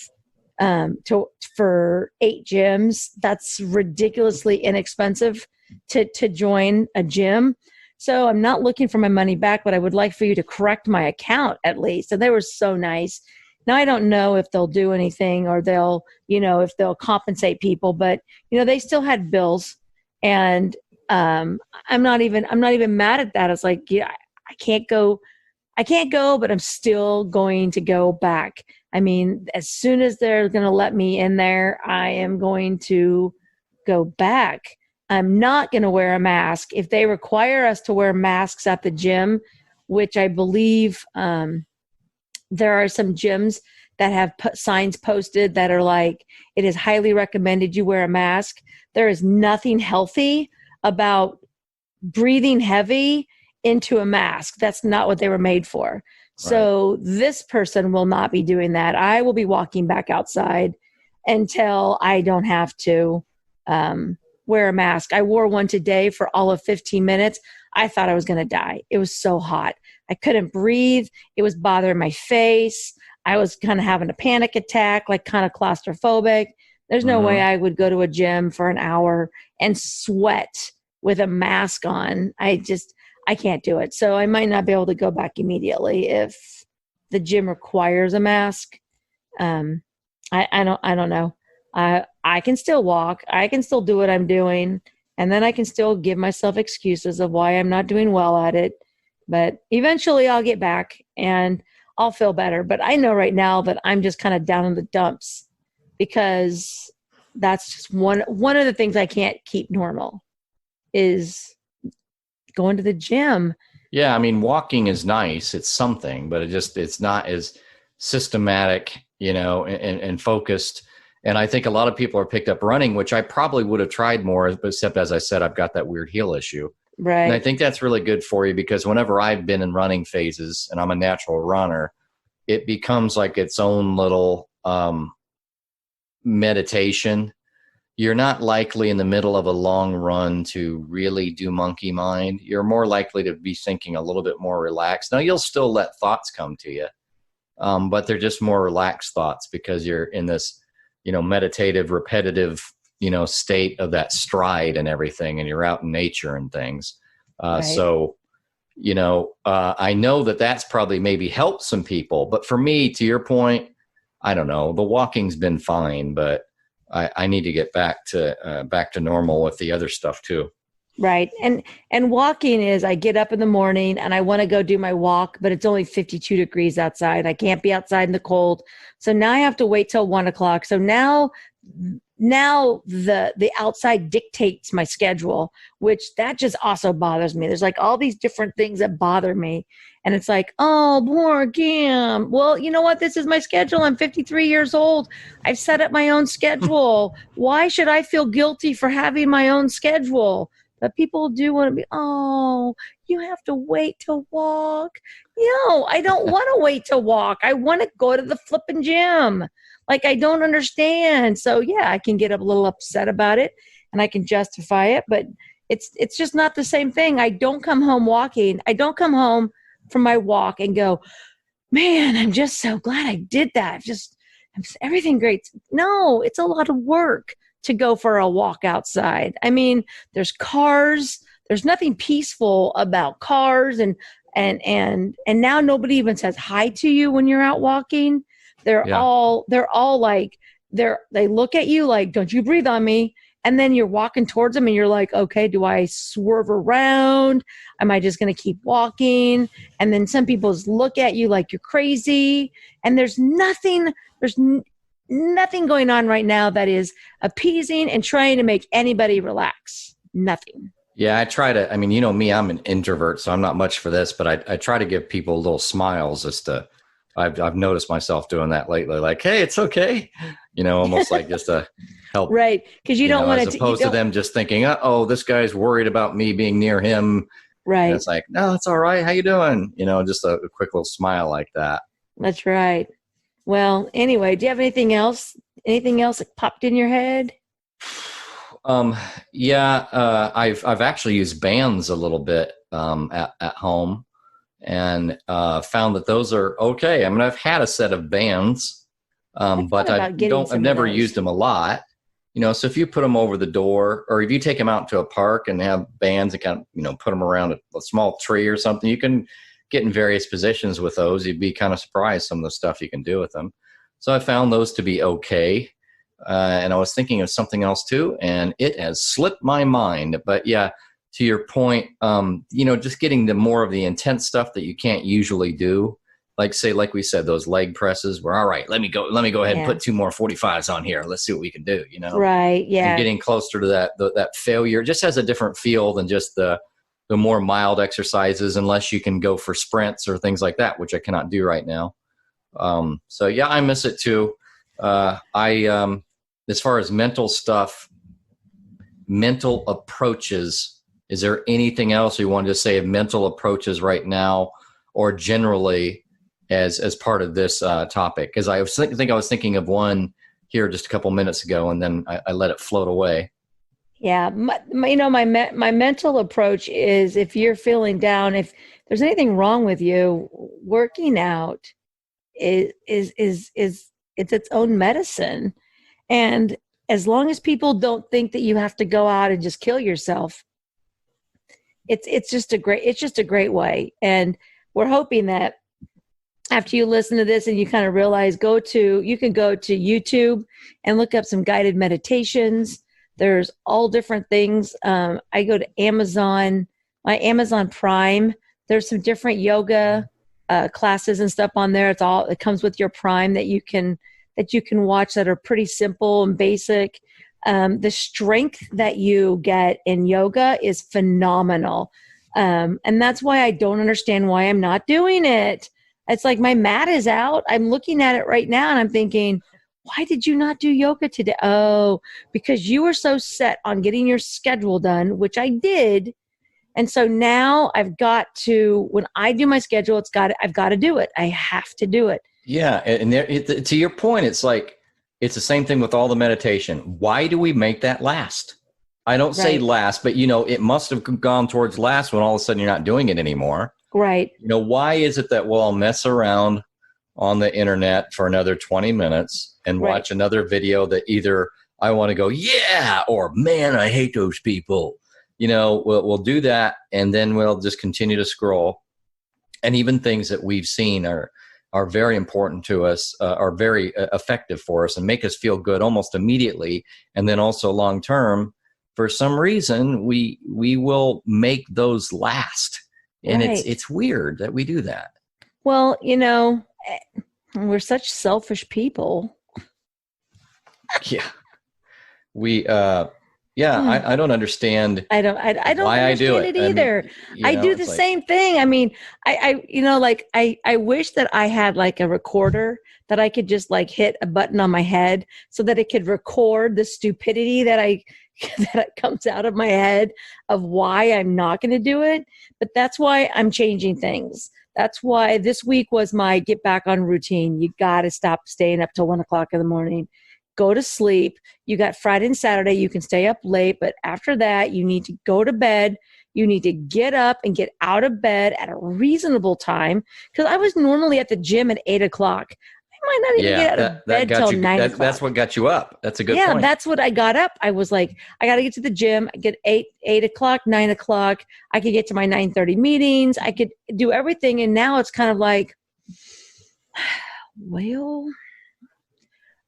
for 8 gyms. That's ridiculously inexpensive to join a gym. So I'm not looking for my money back, but I would like for you to correct my account at least. And they were so nice. Now I don't know if they'll do anything or they'll, if they'll compensate people, but they still had bills, and I'm not even mad at that. It's like, yeah, I can't go, but I'm still going to go back. I mean, as soon as they're going to let me in there, I am going to go back. I'm not going to wear a mask. If they require us to wear masks at the gym, which I believe there are some gyms that have signs posted that are like, it is highly recommended you wear a mask. There is nothing healthy about breathing heavy into a mask. That's not what they were made for. Right. So this person will not be doing that. I will be walking back outside until I don't have to wear a mask. I wore one today for all of 15 minutes. I thought I was going to die. It was so hot. I couldn't breathe. It was bothering my face. I was kind of having a panic attack, like kind of claustrophobic. There's no way I would go to a gym for an hour and sweat with a mask on. I can't do it. So I might not be able to go back immediately if the gym requires a mask. I don't know. I can still walk. I can still do what I'm doing. And then I can still give myself excuses of why I'm not doing well at it. But eventually I'll get back and I'll feel better. But I know right now that I'm just kind of down in the dumps because that's just one of the things I can't keep normal is going to the gym. Yeah, I mean, walking is nice. It's something, but it's not as systematic, and focused. And I think a lot of people are picked up running, which I probably would have tried more, except as I said, I've got that weird heel issue. Right. And I think that's really good for you because whenever I've been in running phases and I'm a natural runner, it becomes like its own little meditation. You're not likely in the middle of a long run to really do monkey mind. You're more likely to be thinking a little bit more relaxed. Now, you'll still let thoughts come to you, but they're just more relaxed thoughts because you're in this, meditative, repetitive, state of that stride and everything, and you're out in nature and things. Right. So, I know that that's probably maybe helped some people, but for me, to your point, I don't know, the walking's been fine, but I need to get back to normal with the other stuff too. Right. And walking is, I get up in the morning and I want to go do my walk, but it's only 52 degrees outside. I can't be outside in the cold. So now I have to wait till 1:00. So now the outside dictates my schedule, which that just also bothers me. There's like all these different things that bother me. And it's like, oh, poor Kim. Well, you know what? This is my schedule. I'm 53 years old. I've set up my own schedule. Why should I feel guilty for having my own schedule? But people do want to be, oh, you have to wait to walk. No, I don't want to wait to walk. I want to go to the flipping gym. Like, I don't understand. So yeah, I can get a little upset about it and I can justify it, but it's just not the same thing. I don't come home walking. I don't come home from my walk and go, man, I'm just so glad I did that. Everything great. No, it's a lot of work to go for a walk outside. I mean, there's cars. There's nothing peaceful about cars, and now nobody even says hi to you when you're out walking. They're all like, they look at you like, don't you breathe on me. And then you're walking towards them and you're like, okay, do I swerve around? Am I just going to keep walking? And then some people look at you like you're crazy. And there's nothing going on right now that is appeasing and trying to make anybody relax. Nothing. Yeah, I try to, I mean, me, I'm an introvert, so I'm not much for this, but I try to give people little smiles I've noticed myself doing that lately. Like, hey, it's okay. Almost like just to help. Right. Because you don't want to. As opposed to them just thinking, oh, this guy's worried about me being near him. Right. And it's like, no, it's all right. How you doing? Just a quick little smile like that. That's right. Well, anyway, do you have anything else anything else that popped in your head? I've actually used bands a little bit at home, and found that those are okay. I mean, I've had a set of bands, but I've never used them a lot. So if you put them over the door, or if you take them out to a park and have bands and kind of, put them around a small tree or something, you can get in various positions with those. You'd be kind of surprised some of the stuff you can do with them. So I found those to be okay. And I was thinking of something else too, and it has slipped my mind. But yeah, to your point, just getting the more of the intense stuff that you can't usually do. Like we said, those leg presses were all right. Let me go ahead and put 2 more 45s on here. Let's see what we can do, Right. Yeah. And getting closer to that failure just has a different feel than just the more mild exercises, unless you can go for sprints or things like that, which I cannot do right now. So yeah, I miss it too. As far as mental stuff, mental approaches, is there anything else you wanted to say of mental approaches right now, or generally as part of this topic? Because I was I was thinking of one here just a couple minutes ago, and then I let it float away. Yeah, my mental approach is, if you're feeling down, if there's anything wrong with you, working out is it's its own medicine. And as long as people don't think that you have to go out and just kill yourself, it's just a great way. And we're hoping that after you listen to this and you kind of realize, you can go to YouTube and look up some guided meditations. There's all different things. I go to Amazon, my Amazon Prime. There's some different yoga classes and stuff on there. It comes with your Prime that you can watch, that are pretty simple and basic. The strength that you get in yoga is phenomenal. And that's why I don't understand why I'm not doing it. It's like my mat is out. I'm looking at it right now and I'm thinking, why did you not do yoga today? Oh, because you were so set on getting your schedule done, which I did. And so now I've got to, when I do my schedule, I've got to do it. I have to do it. Yeah. And to your point, it's like, it's the same thing with all the meditation. Why do we make that last? I don't say last, but it must have gone towards last when all of a sudden you're not doing it anymore. Right. Why is it that I'll mess around on the internet for another 20 minutes and watch another video that either I want to go, yeah, or man, I hate those people. We'll do that, and then we'll just continue to scroll. And even things that we've seen are very important to us, are very effective for us and make us feel good almost immediately. And then also long term, for some reason, we will make those last. And it's weird that we do that. Well, we're such selfish people. Yeah. I don't understand. I don't why understand I do it either. I do the same thing. I mean, I wish that I had like a recorder that I could just like hit a button on my head so that it could record the stupidity that comes out of my head of why I'm not going to do it. But that's why I'm changing things. That's why this week was my get back on routine. You got to stop staying up till 1 o'clock in the morning. Go to sleep. You got Friday and Saturday. You can stay up late, but after that, you need to go to bed. You need to get up and get out of bed at a reasonable time. Because I was normally at the gym at 8 o'clock. I might not even get out of bed till 9 o'clock. That's what got you up. That's a good point. Yeah, that's what I got up. I was like, I got to get to the gym. I get 8 o'clock, 9 o'clock. I could get to my 9:30 meetings. I could do everything. And now it's kind of like, well,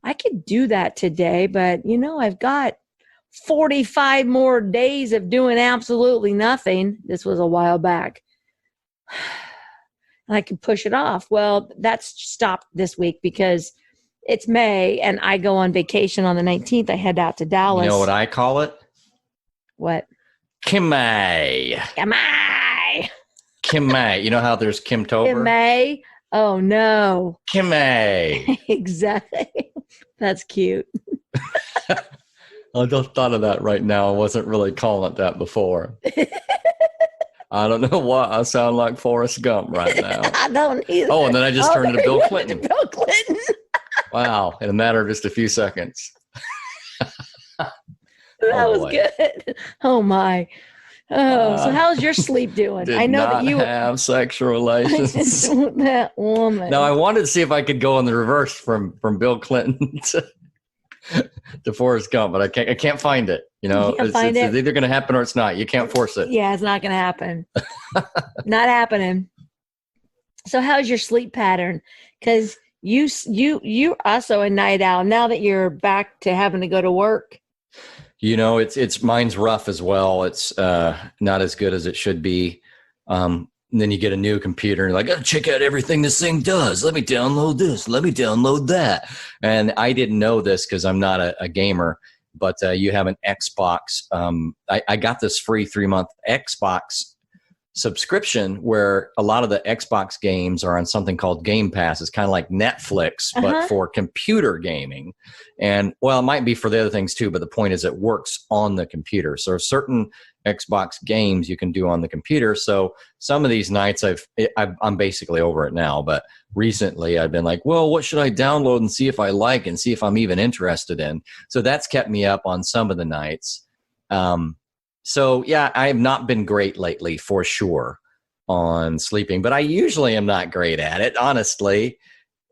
I could do that today, but I've got 45 more days of doing absolutely nothing. This was a while back. And I can push it off. Well, that's stopped this week because it's May and I go on vacation on the 19th. I head out to Dallas. You know what I call it? What? Kimay. Kimay. Kimay. You know how there's Kimtober? Kimay. Oh, no. Kimay. Exactly. That's cute. I just thought of that right now. I wasn't really calling it that before. I don't know why I sound like Forrest Gump right now. I don't either. Oh, and then I just turned into Bill Clinton. Bill Clinton. Wow. In a matter of just a few seconds. That was good. Oh my. Oh, so how's your sleep doing? I know that you have sexual relations. That woman. Now I wanted to see if I could go in the reverse from Bill Clinton to Forrest Gump, but I can't find it. You know, it's either going to happen or it's not. You can't force it. Yeah, it's not going to happen. Not happening. So how's your sleep pattern? Because you also a night owl now that you're back to having to go to work. You know, it's mine's rough as well. It's not as good as it should be. And then you get a new computer and you're like, oh, check out everything this thing does. Let me download this. Let me download that. And I didn't know this because I'm not a gamer, but you have an Xbox. I got this free 3-month Xbox subscription where a lot of the Xbox games are on something called Game Pass. It's kind of like Netflix, but for computer gaming. And well, it might be for the other things too, but the point is it works on the computer. So certain Xbox games you can do on the computer. So some of these nights I'm basically over it now, but recently I've been like, well, what should I download and see if I like and see if I'm even interested in? So that's kept me up on some of the nights. So yeah, I have not been great lately for sure on sleeping, but I usually am not great at it, honestly.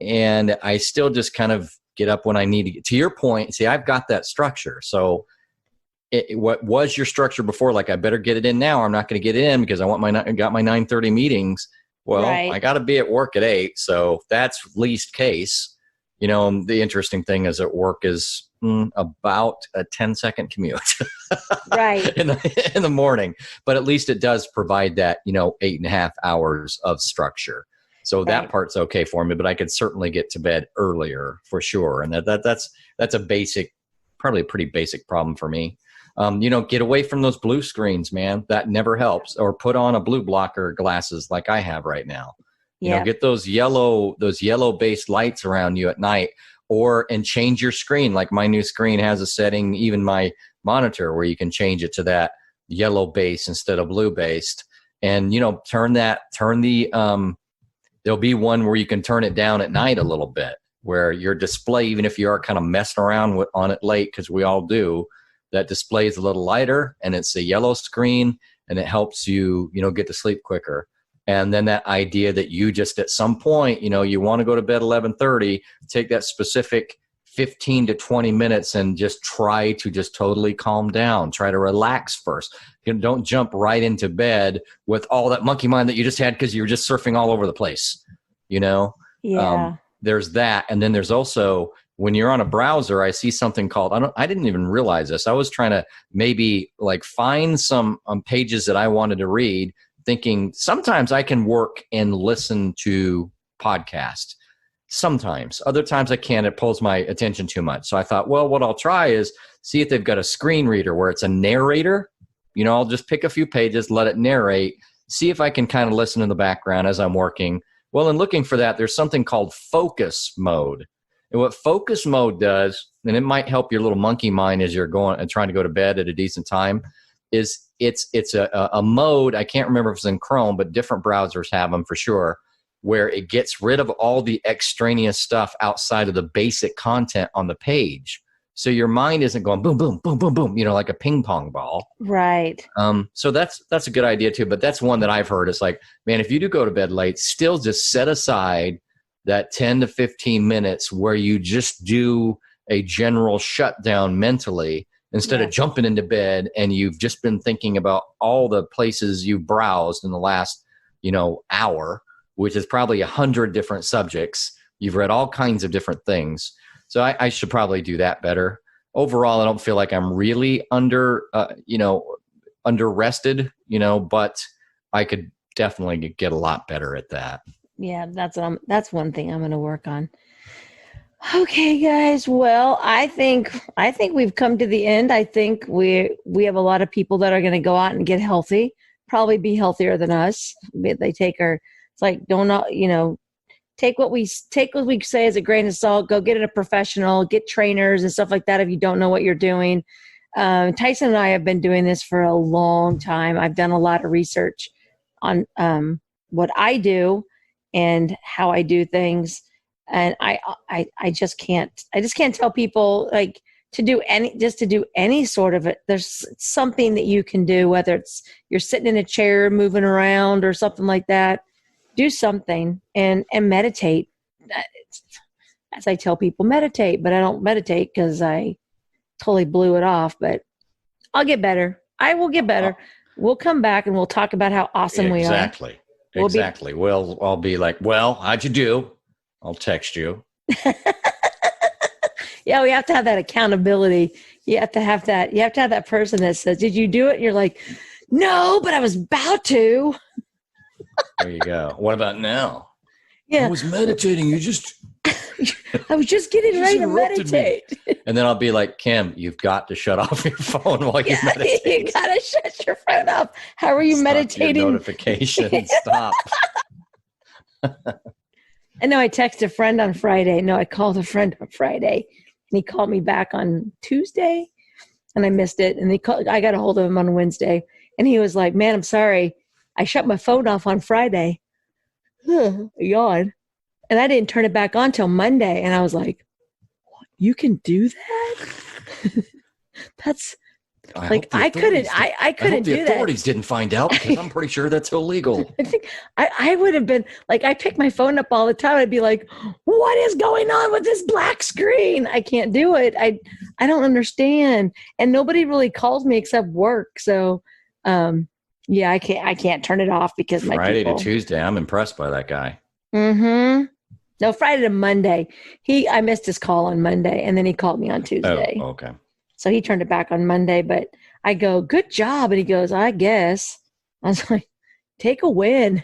And I still just kind of get up when I need to get to your point. See, I've got that structure. So what was your structure before? Like, I better get it in now. I'm not going to get it in because I got my 9:30 meetings. Well, right. I got to be at work at 8. So that's least case. You know, the interesting thing is at work is about a 10-second commute right in the morning, but at least it does provide that, 8.5 hours of structure. So that part's okay for me, but I could certainly get to bed earlier for sure. And that's a basic, probably a pretty basic problem for me. Get away from those blue screens, man. That never helps. Or put on a blue blocker glasses like I have right now. Get those yellow based lights around you at night, and change your screen. Like my new screen has a setting, even my monitor, where you can change it to that yellow base instead of blue based. And, there'll be one where you can turn it down at night a little bit, where your display, even if you are kind of messing around on it late, because we all do, that display is a little lighter and it's a yellow screen and it helps you, get to sleep quicker. And then that idea that you just at some point, you want to go to bed 11:30, take that specific 15 to 20 minutes and just try to just totally calm down. Try to relax first. Don't jump right into bed with all that monkey mind that you just had because you were just surfing all over the place. Yeah. There's that. And then there's also, when you're on a browser, I see something called, I didn't even realize this. I was trying to maybe like find some pages that I wanted to read, thinking sometimes I can work and listen to podcasts. Sometimes. Other times I can't. It pulls my attention too much. So I thought, well, what I'll try is see if they've got a screen reader where it's a narrator. I'll just pick a few pages, let it narrate, see if I can kind of listen in the background as I'm working. Well, in looking for that, there's something called focus mode. And what focus mode does, and it might help your little monkey mind as you're going and trying to go to bed at a decent time, is it's a mode. I can't remember if it's in Chrome, but different browsers have them for sure, where it gets rid of all the extraneous stuff outside of the basic content on the page. So your mind isn't going boom, boom, boom, boom, boom, like a ping pong ball. Right. So that's a good idea too. But that's one that I've heard. It's like, man, if you do go to bed late, still just set aside that 10 to 15 minutes where you just do a general shutdown mentally instead of jumping into bed and you've just been thinking about all the places you browsed in the last, hour, which is probably 100 different subjects. You've read all kinds of different things. So I should probably do that better. Overall, I don't feel like I'm really under rested, but I could definitely get a lot better at that. Yeah, that's one thing I'm going to work on. Okay, guys. Well, I think we've come to the end. I think we have a lot of people that are going to go out and get healthy, probably be healthier than us. They take it's like, take what we say as a grain of salt, go get a professional, get trainers and stuff like that if you don't know what you're doing. Tyson and I have been doing this for a long time. I've done a lot of research on what I do and how I do things. And I just can't tell people like to do any sort of it. There's something that you can do, whether it's you're sitting in a chair, moving around or something like that. Do something and meditate. As I tell people, meditate, but I don't meditate because I totally blew it off, but I'll get better. I will get better. We'll come back and we'll talk about how awesome we are. Exactly. I'll be like, well, how'd you do? I'll text you. Yeah, we have to have that accountability. You have to have that person that says, did you do it? And you're like, no, but I was about to. There you go. What about now? Yeah. I was meditating. I was just getting ready to meditate. And then I'll be like, Kim, you've got to shut off your phone while you meditate. You got to shut your phone off. How are you meditating? Your notifications. Stop. I know I texted a friend on Friday. No, I called a friend on Friday. And he called me back on Tuesday. And I missed it. And I got a hold of him on Wednesday. And he was like, man, I'm sorry. I shut my phone off on Friday. Yawn. And I didn't turn it back on till Monday. And I was like, what? You can do that? That's like, I couldn't do that. The authorities didn't find out because I'm pretty sure that's illegal. I think I would have been like, I pick my phone up all the time. I'd be like, what is going on with this black screen? I can't do it. I don't understand. And nobody really calls me except work. So, yeah, I can't turn it off because my Friday to Tuesday. I'm impressed by that guy. Mm-hmm. No, Friday to Monday. I missed his call on Monday, and then he called me on Tuesday. Oh, okay. So he turned it back on Monday, but I go, good job. And he goes, I guess. I was like, take a win.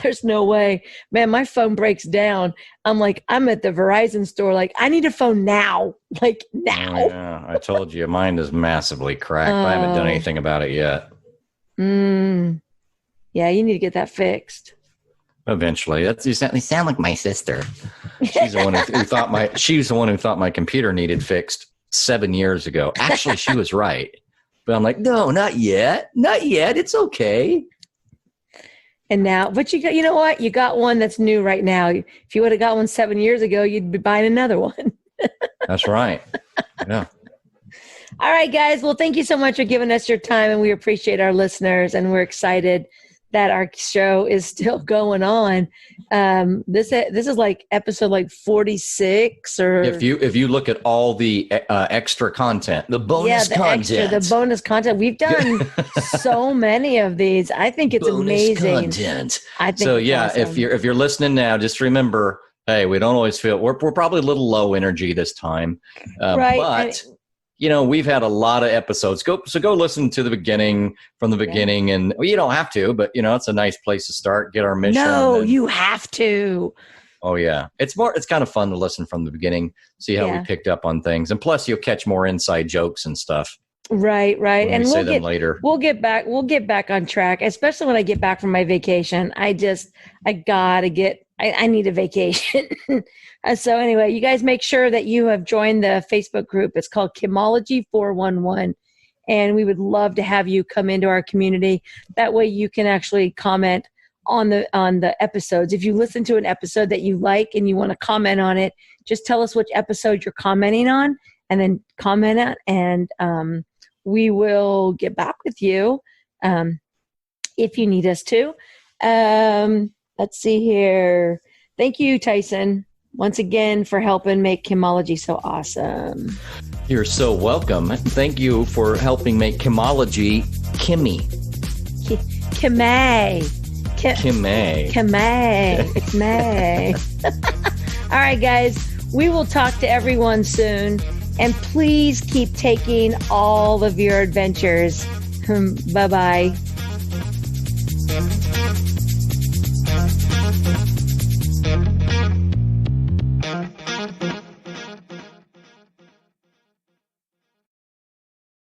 There's no way. Man, my phone breaks down. I'm like, I'm at the Verizon store. Like, I need a phone now. Like, now. Oh, yeah, I told you, mine is massively cracked. I haven't done anything about it yet. Yeah, you need to get that fixed. Eventually. You sound like my sister. She's the one who thought my computer needed fixed 7 years ago. Actually, she was right. But I'm like, no, not yet. Not yet. It's okay. And now, but you know what? You got one that's new right now. If you would have got one 7 years ago, you'd be buying another one. That's right. Yeah. All right, guys. Well, thank you so much for giving us your time, and we appreciate our listeners, and we're excited that our show is still going on. This is like episode like 46, or if you look at all the extra content, the bonus content, the bonus content. We've done so many of these. I think it's bonus amazing content. I think so. Yeah, awesome. If you're listening now, just remember, hey, we don't always feel we're probably a little low energy this time, right? But you know, we've had a lot of episodes. Go listen to the beginning from the beginning. And you don't have to, but, you know, it's a nice place to start, get our mission. No, you have to. Oh, yeah. It's kind of fun to listen from the beginning, see how we picked up on things. And plus, you'll catch more inside jokes and stuff. Right. And we'll say them later. We'll get back on track, especially when I get back from my vacation. I need a vacation. So anyway, you guys make sure that you have joined the Facebook group. It's called Chemology 411. And we would love to have you come into our community. That way you can actually comment on the episodes. If you listen to an episode that you like and you want to comment on it, just tell us which episode you're commenting on and then comment it. And we will get back with you if you need us to. Let's see here. Thank you, Tyson, once again for helping make Chemology so awesome. You're so welcome. Thank you for helping make Chemology Kimmy. Kimay. Kimay. It's May. All right, guys. We will talk to everyone soon. And please keep taking all of your adventures. Bye-bye.